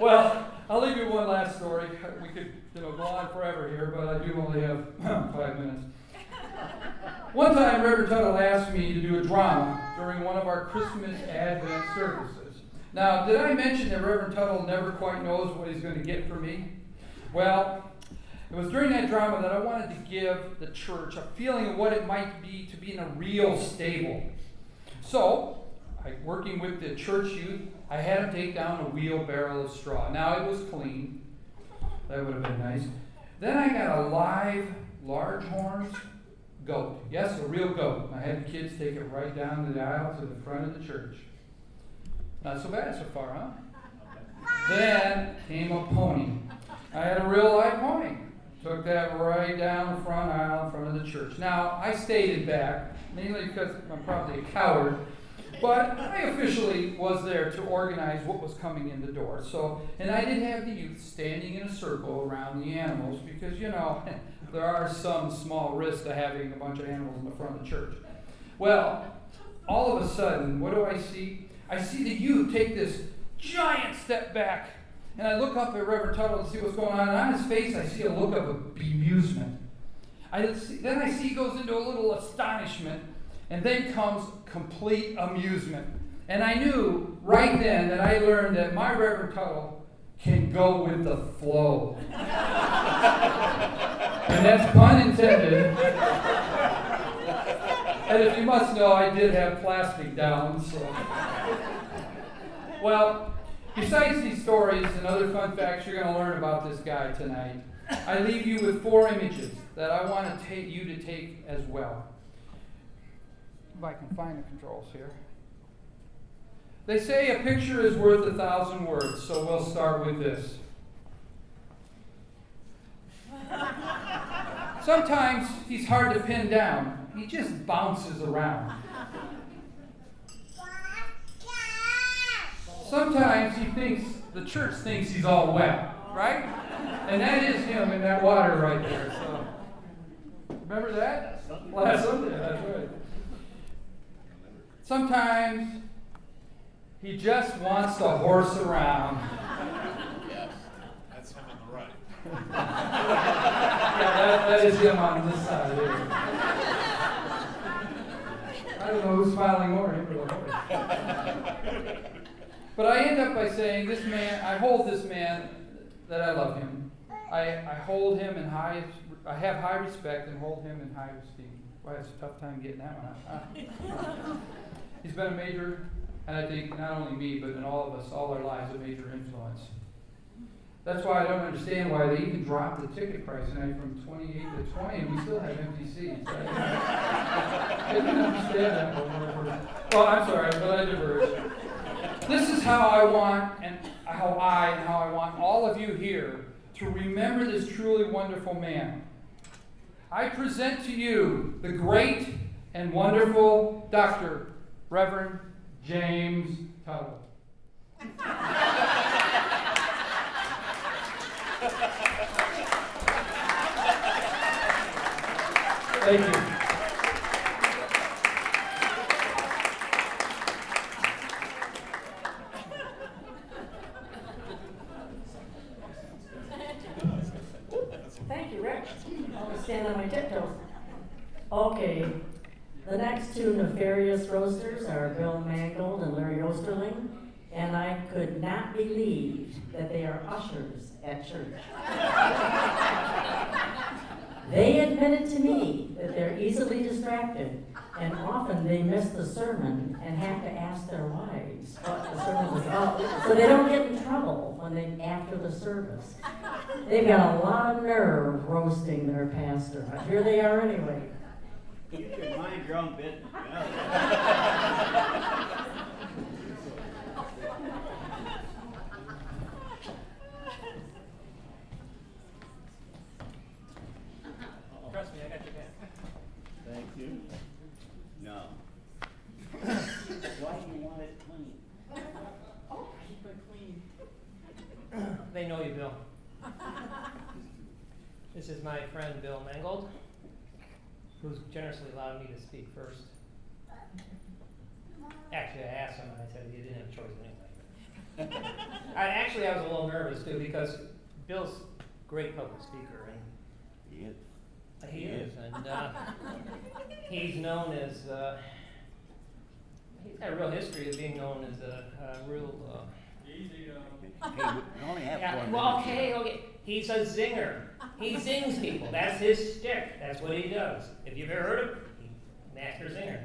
Well, I'll leave you one last story. We could go on forever here, but I do only have 5 minutes. One time, Reverend Tuttle asked me to do a drama during one of our Christmas Advent services. Now, did I mention that Reverend Tuttle never quite knows what he's going to get from me? Well, It was during that drama that I wanted to give the church a feeling of what it might be to be in a real stable. So, working with the church youth, I had them take down a wheelbarrow of straw. Now, it was clean. That would have been nice. Then I got a live, large horns goat. Yes, a real goat. I had the kids take it right down the aisle to the front of the church. Not so bad so far, huh? Then came a pony. I had a real live pony. Took that right down the front aisle in front of the church. Now, I stayed in back, mainly because I'm probably a coward, but I officially was there to organize what was coming in the door. So, and I did have the youth standing in a circle around the animals because, you know, there are some small risks to having a bunch of animals in the front of the church. Well, all of a sudden, what do I see? I see the youth take this giant step back. And I look up at Reverend Tuttle to see what's going on, and on his face I see a look of bemusement. Then I see he goes into a little astonishment, and then comes complete amusement. And I knew right then that I learned that my Reverend Tuttle can go with the flow. And that's pun intended. And if you must know, I did have plastic down, so. Well, besides these stories and other fun facts you're going to learn about this guy tonight, I leave you with 4 images that I want to take you to take as well. If I can find the controls here. They say a picture is worth 1,000 words, so we'll start with this. Sometimes he's hard to pin down. He just bounces around. Sometimes the church thinks he's all wet, right? And that is him in that water right there. So, remember that? Last Sunday, that's right. Sometimes he just wants to horse around. Yes, that's him on the right. Yeah, that is him on this side here. I don't know who's smiling more, him or the horse. But I end up by saying, this man, I hold this man that I love him. I hold him in I have high respect and hold him in high esteem. Boy, it's a tough time getting that one out. He's been a major, and I think not only me, but in all of us, all our lives, a major influence. That's why I don't understand why they even dropped the ticket price tonight from 28 to 20, and we still have empty seats. I didn't understand that one. Well, I'm sorry, but I diverge. This is how I want, and how I want all of you here to remember this truly wonderful man. I present to you the great and wonderful Dr. Reverend James Tuttle. Thank you. Thank you, Rick. I'll stand on my tiptoes. Okay, the next 2 nefarious roasters are Bill Mangold and Larry Osterling, and I could not believe that they are ushers at church. They admitted to me that they're easily distracted, and often they miss the sermon and have to ask their wives what the sermon was about, so they don't get in trouble after the service. They've got a lot of nerve roasting their pastor, but here they are anyway. You can mind your own business. Trust me, I got your back. Thank you. No. Why do you want it clean? Oh, keep it clean. They know you, Bill. This is my friend Bill Mangold, who's generously allowed me to speak first. Actually, I asked him, and I said he didn't have a choice anyway. I was a little nervous too, because Bill's a great public speaker, and He is. he is, and he's known as he's got a real history of being known as a real Hey, we only have 4 Yeah, minutes. well, okay. He's a zinger. He zings people. That's his shtick. That's what he does. If you've ever heard of him, master zinger.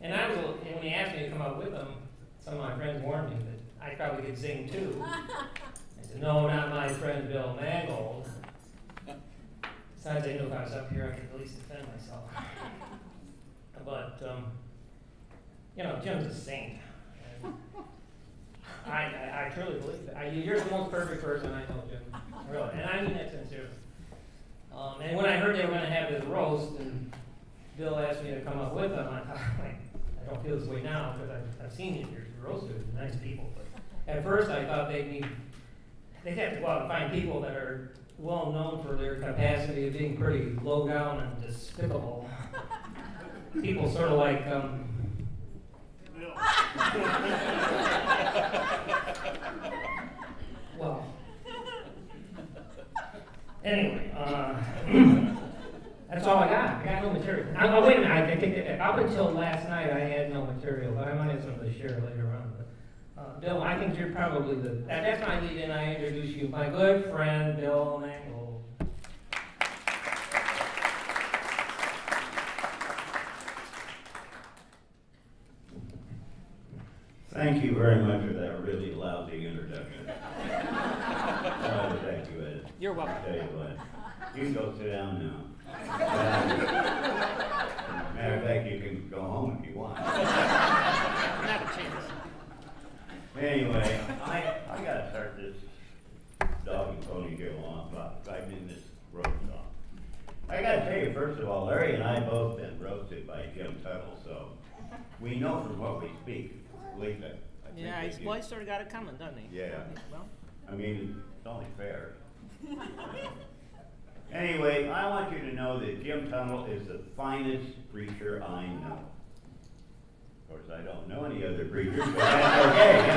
And when he asked me to come up with him, some of my friends warned me that I probably could zing too. I said, no, not my friend Bill Mangold. Besides, I knew if I was up here, I could at least defend myself. But, Jim's a saint. And I truly believe that. You're the most perfect person I know, Jim. Really. And I mean that sincerely. And when I heard they were going to have this roast, and Bill asked me to come up with them, I thought, I don't feel this way now because I've seen you. You're roasters, nice people. But at first, I thought they'd have to go out and find people that are well known for their capacity of being pretty low down and despicable. People sort of like, well, anyway, that's all I got. I got no material. Wait a minute, I take it. Up until last night, I had no material, but I might have something to share later on. But, Bill, I think you're probably that's my lead in. I introduce you, my good friend, Bill Mangold. Thank you very much for that really lousy introduction. Thank you, Ed. You're welcome. I'll tell you what, you can go sit down now. Matter of fact, you can go home if you want. Not a chance. Anyway, I gotta start this dog and pony deal off by doing this roast off. I gotta tell you, first of all, Larry and I both been roasted by Jim Tuttle, so we know from what we speak. At least I think Yeah, we he's do. boy sort of got it coming, doesn't he? Yeah. Well, I mean, it's only fair. Anyway, I want you to know that Jim Tuttle is the finest preacher I know. Of course, I don't know any other preachers, but that's okay,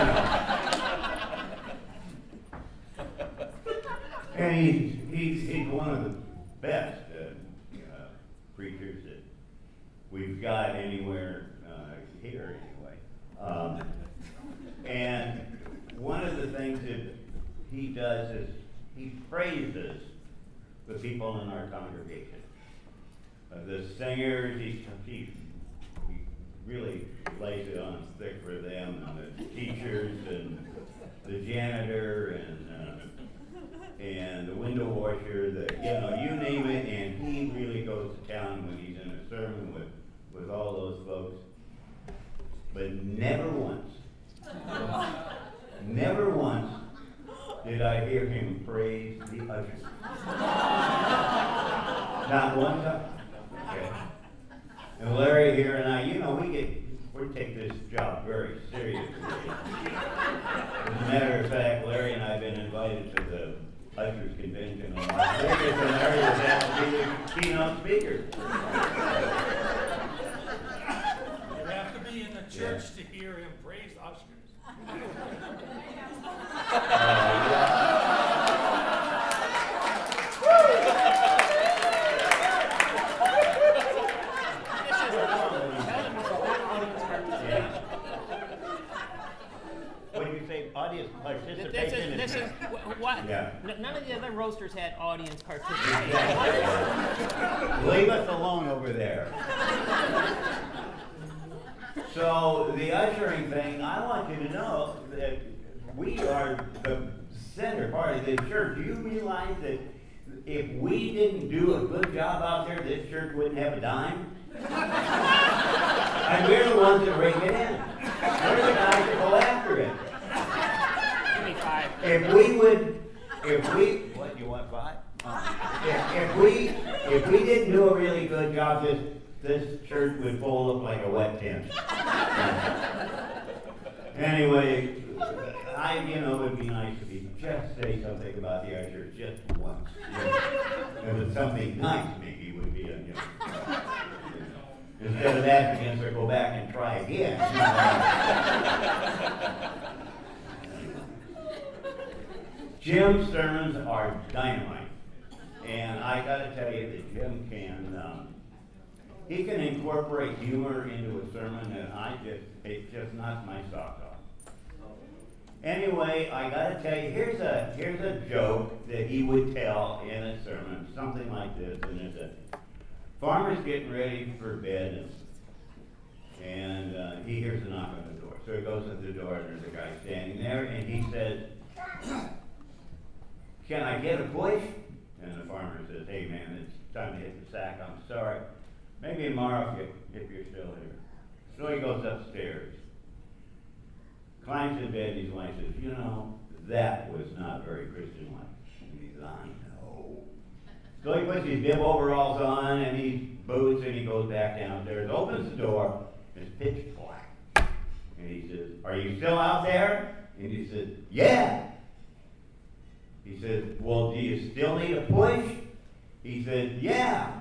And he's one of the best preachers that we've got anywhere here, anyway. And one of the things that he does is he praises the people in our congregation. The singers, he really lays it on thick for them, and the teachers, and the janitor, and the window washer, you name it, and he really goes to town when he's in a sermon with all those folks. But never once did I hear him praise the ushers. Not one time. Okay. And Larry here and I, we take this job very seriously. As a matter of fact, Larry and I have been invited to the Ushers Convention in Las Vegas, and Larry was asked to be the keynote speaker. You have to be in the church to hear him praise ushers. What do you say? Audience participation. This is what. Yeah. None of the other roasters had audience participation. Leave us alone over there. So the ushering thing, I want you to know that we are the center part of this church. Do you realize that if we didn't do a good job out there, this church wouldn't have a dime? And we're the ones that bring it in. We're the guys that go after it. Give me 5. What, you want 5? If we didn't do a really good job, this church would fold up like a wet tent. Anyway, it would be nice if you just say something about the ushers just once. If it's something nice, maybe it would be instead of that, you can go back and try again. Jim's sermons are dynamite, and I got to tell you that Jim he can incorporate humor into a sermon, and it just knocks my socks off. Anyway, I gotta tell you, here's a joke that he would tell in a sermon, something like this, and it's a farmer's getting ready for bed, and he hears a knock on the door. So he goes to the door, and there's a guy standing there, and he says, "Can I get a push?" And the farmer says, "Hey man, it's time to hit the sack. I'm sorry. Maybe tomorrow if you're still here." So he goes upstairs, climbs in bed, and his wife says, "You know, that was not very Christian-like." And he says, "I know." So he puts his bib overalls on and his boots, and he goes back downstairs, opens the door, and it's pitch black. And he says, "Are you still out there?" And he says, "Yeah." He says, "Well, do you still need a push?" He said, "Yeah."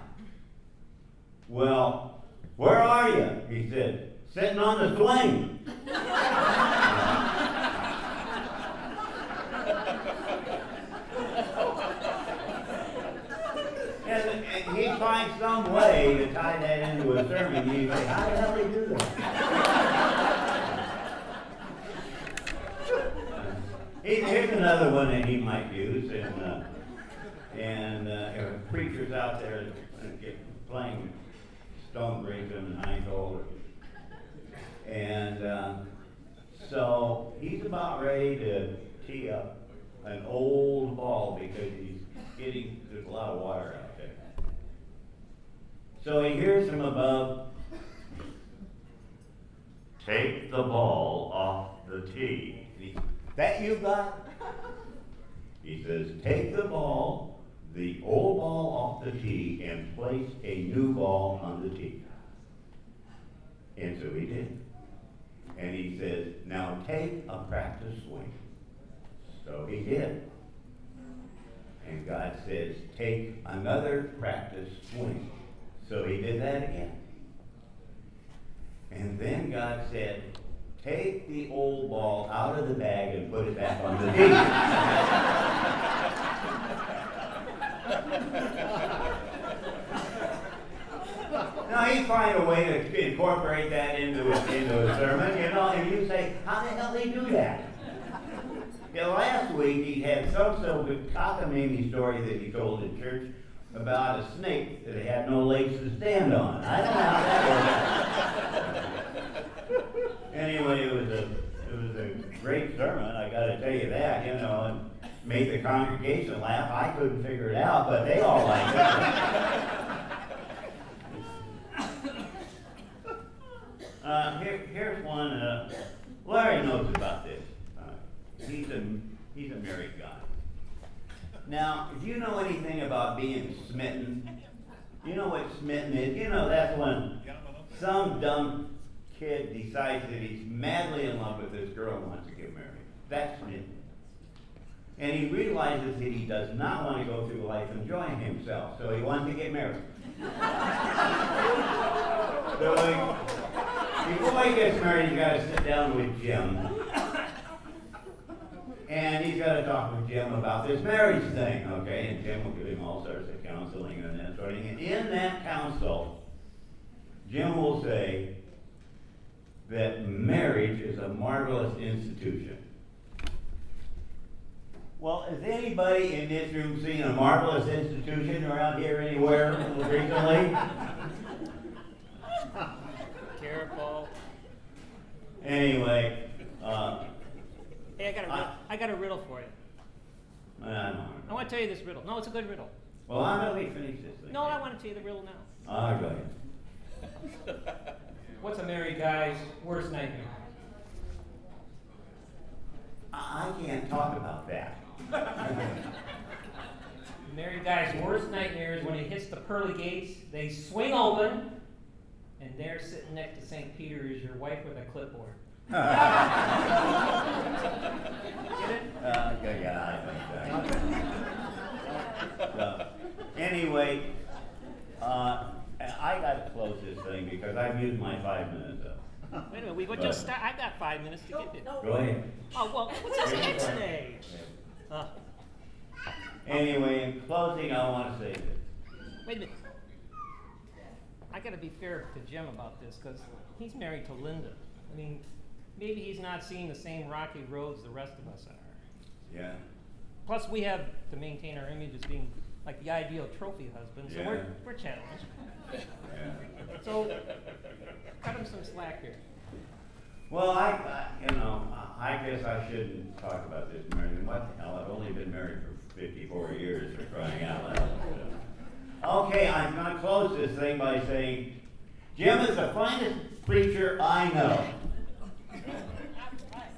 "Well, where are you?" He said, "Sitting on the swing." And he'd find some way to tie that into a sermon. He'd say, "How the hell did he do that?" Here's another one that he might use, and preachers out there playing Stonebridge on the ninth hole, and so he's about ready to tee up an old ball because there's a lot of water out there. So he hears from above, "Take the ball off the tee." "That you got?" He says, "Take the ball, the old ball off the tee, and place a new ball on the tee." And so he did. And he says, "Now take a practice swing." So he did. And God says, "Take another practice swing." So he did that again. And then God said, "Take the old ball out of the bag and put it back on the tee." Now he'd find a way to incorporate that into a sermon, you know, and you say, "How the hell did he do that?" Last week he had some sort of cockamamie story that he told in church about a snake that had no legs to stand on. I don't know how that worked. Anyway, it was a great sermon, I gotta tell you that, you know, and made the congregation laugh. I couldn't figure it out, but they all liked it. Here's one, Larry knows about this. He's a married guy. Now, if you know anything about being smitten, you know what smitten is? You know, that's when some dumb kid decides that he's madly in love with this girl and wants to get married. That's smitten. And he realizes that he does not want to go through life enjoying himself, so he wants to get married. So before he gets married, he's got to sit down with Jim. And he's got to talk with Jim about this marriage thing, okay? And Jim will give him all sorts of counseling and that sort of thing. And in that counsel, Jim will say that marriage is a marvelous institution. Well, has anybody in this room seen a marvelous institution around here anywhere recently? Careful. Anyway, Hey, I got a riddle for you. I want to tell you this riddle. No, it's a good riddle. Well, I'm going to finish this thing. No, I want to tell you the riddle now. All right, go ahead. What's a married guy's worst nightmare? I can't talk about that. The married guy's worst nightmare is when he hits the pearly gates, they swing open, and there sitting next to St. Peter is your wife with a clipboard. Get it? Yeah, I think so. Anyway, I got to close this thing because I've used my 5 minutes up. Wait a minute, we would just start. I've got 5 minutes to get it. Go ahead. Oh, well, what's this next stage? Anyway, in closing, I want to say this. Wait a minute. I got to be fair to Jim about this because he's married to Linda. I mean, maybe he's not seeing the same rocky roads the rest of us are. Yeah. Plus, we have to maintain our image as being like the ideal trophy husband, so Yeah. we're challenged. Yeah. So, cut him some slack here. Well, I guess I shouldn't talk about this marriage. What the hell? I've only been married for 54 years, for crying out loud. Okay, I'm going to close this thing by saying, Jim is the finest preacher I know.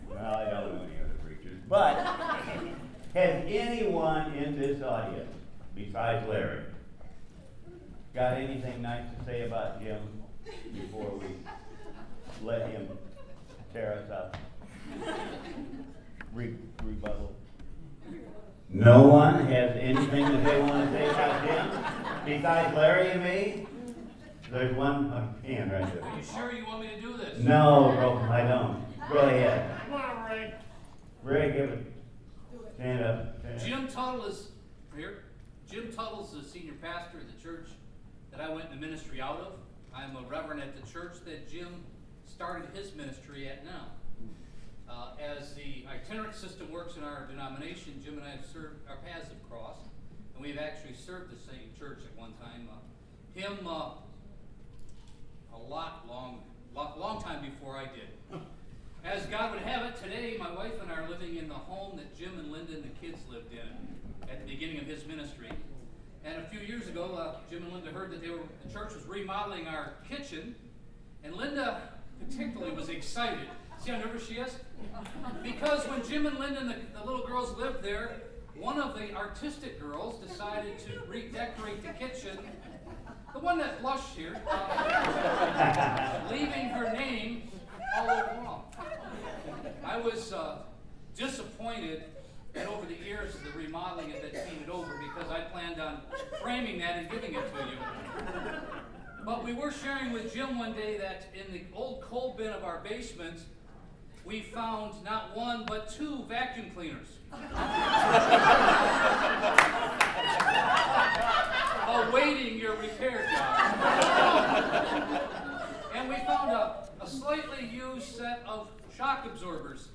Well, I don't know any other preachers, but has anyone in this audience, besides Larry, got anything nice to say about Jim before we let him tear us up? Rebuttal. No one has anything that they want to say about Jim besides Larry and me? There's one hand right there. Are you sure you want me to do this? No, I don't. Go ahead. Come on, Ray. Ray, give it. Stand up. Jim Tuttle is here. Jim Tuttle's the senior pastor of the church that I went into ministry out of. I'm a reverend at the church that Jim started his ministry at now. As the itinerant system works in our denomination, Jim and I have served, our paths have crossed, and we've actually served the same church at one time. Him a long time before I did. As God would have it, today my wife and I are living in the home that Jim and Linda and the kids lived in at the beginning of his ministry. And a few years ago, Jim and Linda heard that the church was remodeling our kitchen, and Linda particularly was excited. See how nervous she is? Because when Jim and Linda and the little girls lived there, one of the artistic girls decided to redecorate the kitchen, the one that blushed here, leaving her name all over the wall. I was disappointed that over the years of the remodeling it that painted over, because I planned on framing that and giving it to you. But we were sharing with Jim one day that in the old coal bin of our basement, we found not one, but 2 vacuum cleaners. Awaiting your repair job. And we found a slightly used set of shock absorbers.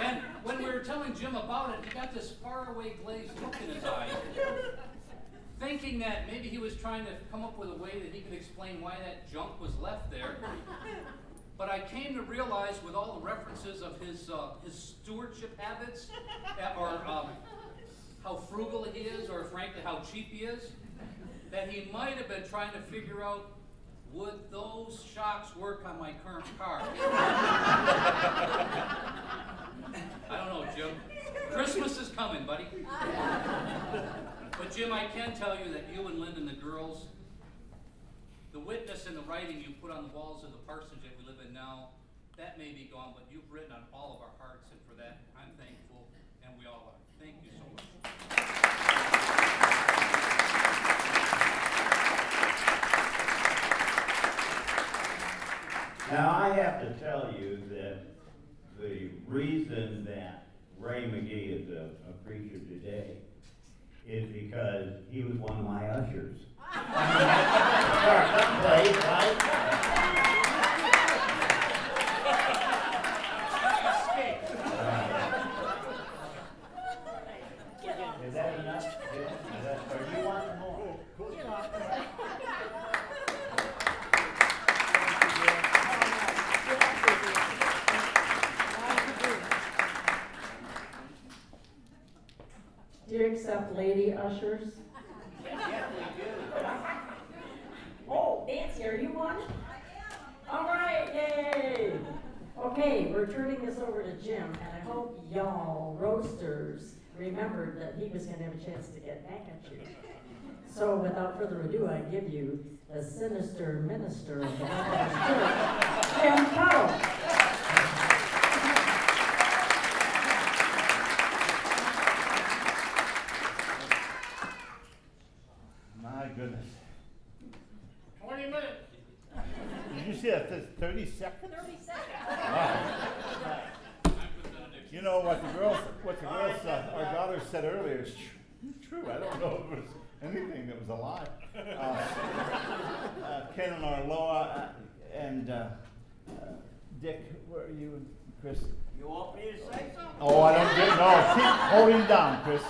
And when we were telling Jim about it, he got this faraway glazed look in his eye, thinking that maybe he was trying to come up with a way that he could explain why that junk was left there. But I came to realize, with all the references of his stewardship habits, or how frugal he is, or frankly how cheap he is, that he might have been trying to figure out, would those shocks work on my current car? I don't know, Jim. Christmas is coming, buddy. But Jim, I can tell you that you and Linda and the girls, the witness and the writing you put on the walls of the parsonage that we live in now, that may be gone, but you've written on all of our hearts, and for that, I'm thankful, and we all are. Thank you so much. Now, I have to tell you that the reason that Ray McGee is a preacher today is because he was one of my ushers. Start someplace, right? Is that enough? Or do you want more? Do you accept lady ushers? Yes, we do. Oh, Nancy, are you one? All right, yay! Okay, we're turning this over to Jim, and I hope y'all roasters remembered that he was going to have a chance to get back at you. So without further ado, I give you the sinister minister of the Methodist Church, Jim Tuttle. My goodness. 20 minutes. Did you see that? That's 30 seconds? 30 seconds. Wow. You know what the girls, our daughter said earlier is true. I don't know if it was anything that was alive. Ken and Arloa and Dick, where are you and Chris? You want me to say something? Oh, I don't get, no, keep holding down, Chris.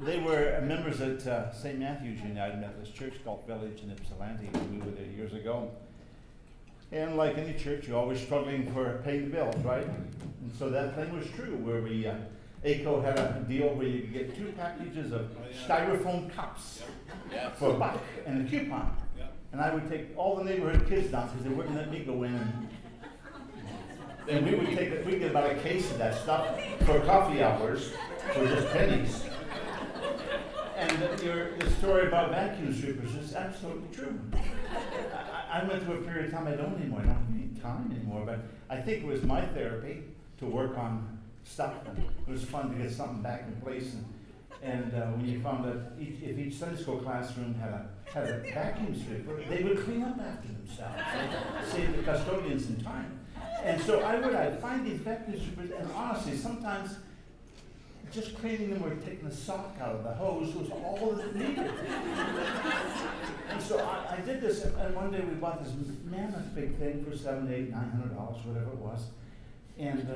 They were members at St. Matthew's United Methodist Church, Gulf Village in Ypsilanti. We were there years ago. And like any church, you're always struggling for paying the bills, right? And so that thing was true, where we, ACO had a deal where you could get 2 packages of styrofoam cups for $1 and a coupon. And I would take all the neighborhood kids down because they wouldn't let me go in. And we would we'd get about a case of that stuff for coffee hours for just pennies. And the story about vacuum sweepers is absolutely true. I went through a period of time I don't anymore. I don't have any time anymore. But I think it was my therapy to work on stuff. And it was fun to get something back in place. And when you found that if each Sunday school classroom had a vacuum sweeper, they would clean up after themselves. Save the custodians some time. And so I'd find these vacuum sweepers, and honestly, sometimes just cleaning them or taking the sock out of the hose was all that it needed. And so I did this, and one day we bought this mammoth big thing for $700, $800, $900, whatever it was. And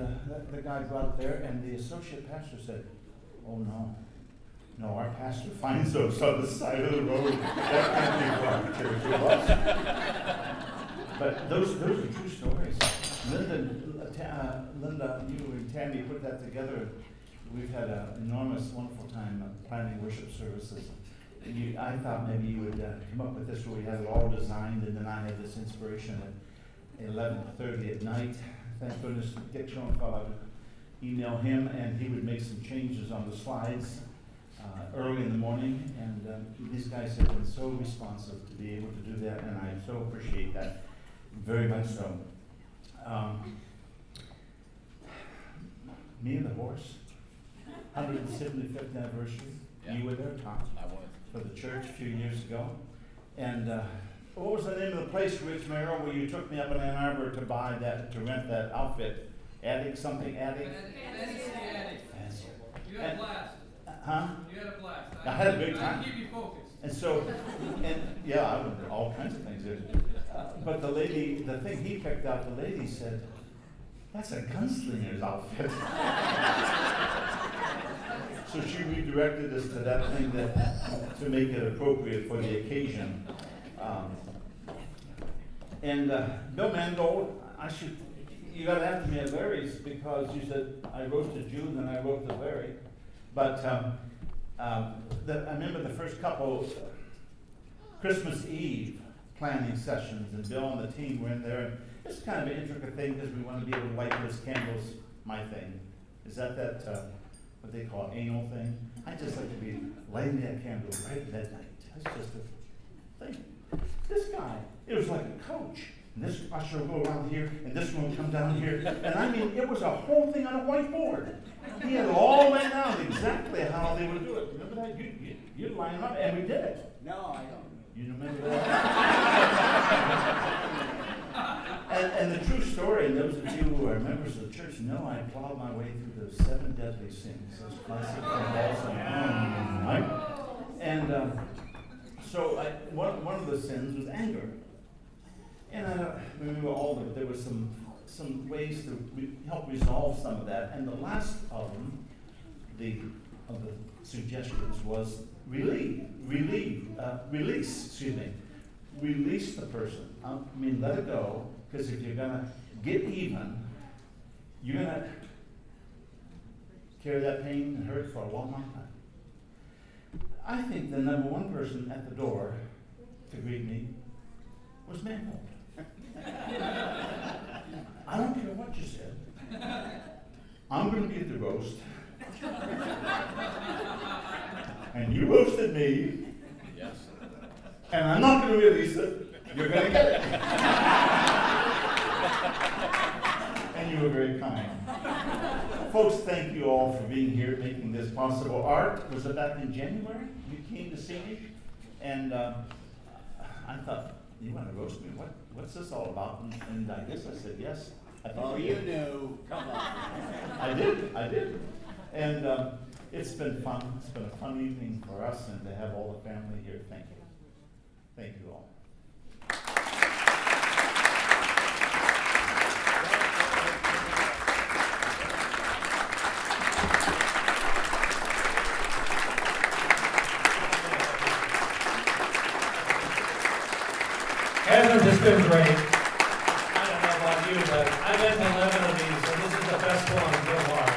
the guy brought it there, and the associate pastor said, "Oh no, our pastor finds those on the side of the road. That can't be for our church." It was. But those are true stories. Linda, you and Tammy put that together. We've had an enormous, wonderful time planning worship services. I thought maybe you would come up with this where we had it all designed, and then I had this inspiration at 11:30 at night. Thank goodness Dick Schoenfeld, I would email him, and he would make some changes on the slides early in the morning. And these guys have been so responsive to be able to do that, and I so appreciate that, very much so. Me and the Horse, 175th anniversary. Yeah. You were there, Tom? I was. For the church a few years ago. And what was the name of the place, Rich Merrill, where you took me up in Ann Arbor to rent that outfit? Attic, something, attic? Fancy. You had a blast. Huh? You had a blast. I had a good time. I keep you focused. And so, yeah, I would all kinds of things. But the thing he picked out, the lady said, "That's a gunslinger's outfit." So she redirected us to that thing to make it appropriate for the occasion. Bill Mangold, you got to ask me at Larry's, because you said I roasted you and then I roasted Larry. But I remember the first couple Christmas Eve planning sessions, and Bill and the team were in there. And it's kind of an intricate thing because we want to be able to light those candles. My thing is that what they call anal thing. I just like to be lighting that candle right at midnight. That's just a thing. This guy, it was like a coach. And this usher will go around here, and this one will come down here. And I mean, it was a whole thing on a whiteboard. He had it all laid out exactly how they would do it. Remember that? You'd line them up, and we did it. No, I don't. You remember that? And the true story, and those of you who are members of the church know, I plowed my way through the 7 deadly sins. Those classic right? And so one of the sins was anger. And I remember there were some ways to help resolve some of that. And the last of them, the suggestions was release the person. Let it go, because if you're gonna get even, you're gonna carry that pain and hurt for a long, long time. I think the number one person at the door to greet me was Mangold. I don't care what you said. I'm gonna get the roast. And you roasted me. Yes. And I'm not going to release it. You're going to get it. And you were very kind. Folks, thank you all for being here, making this possible. Art, was it back in January? You came to see me, and I thought, you want to roast me? What's this all about? And I guess I said yes. You knew. Come on. I did. And it's been fun. It's been a fun evening for us, and to have all the family here. Thank you. Thank you all. you, but I've been to 11 of these, and this is the best one so far.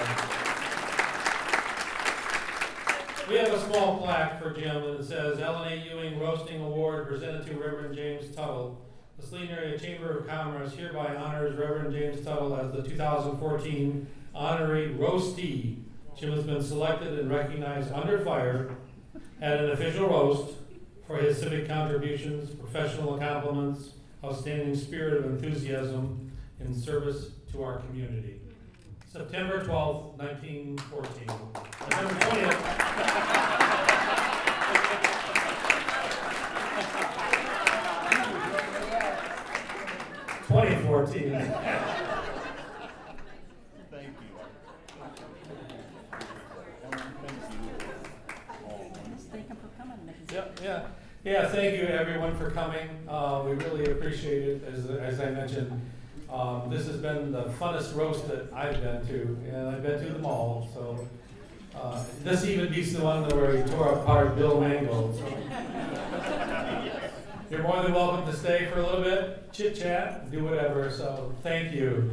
We have a small plaque for Jim that says Ellen Ewing Roasting Award presented to Reverend James Tuttle. The Saline Area Chamber of Commerce hereby honors Reverend James Tuttle as the 2014 Honorary Roastee. Jim has been selected and recognized under fire at an official roast for his civic contributions, professional compliments, outstanding spirit of enthusiasm in service to our community. September 12th, 1914. September 20th. 2014. Thank you. Yeah, thank you everyone for coming. We really appreciate it. As I mentioned, this has been the funnest roast that I've been to, and I've been to them all. So this even beats the one where he tore apart Bill Mangold. So. You're more than welcome to stay for a little bit, chit chat, do whatever. So thank you.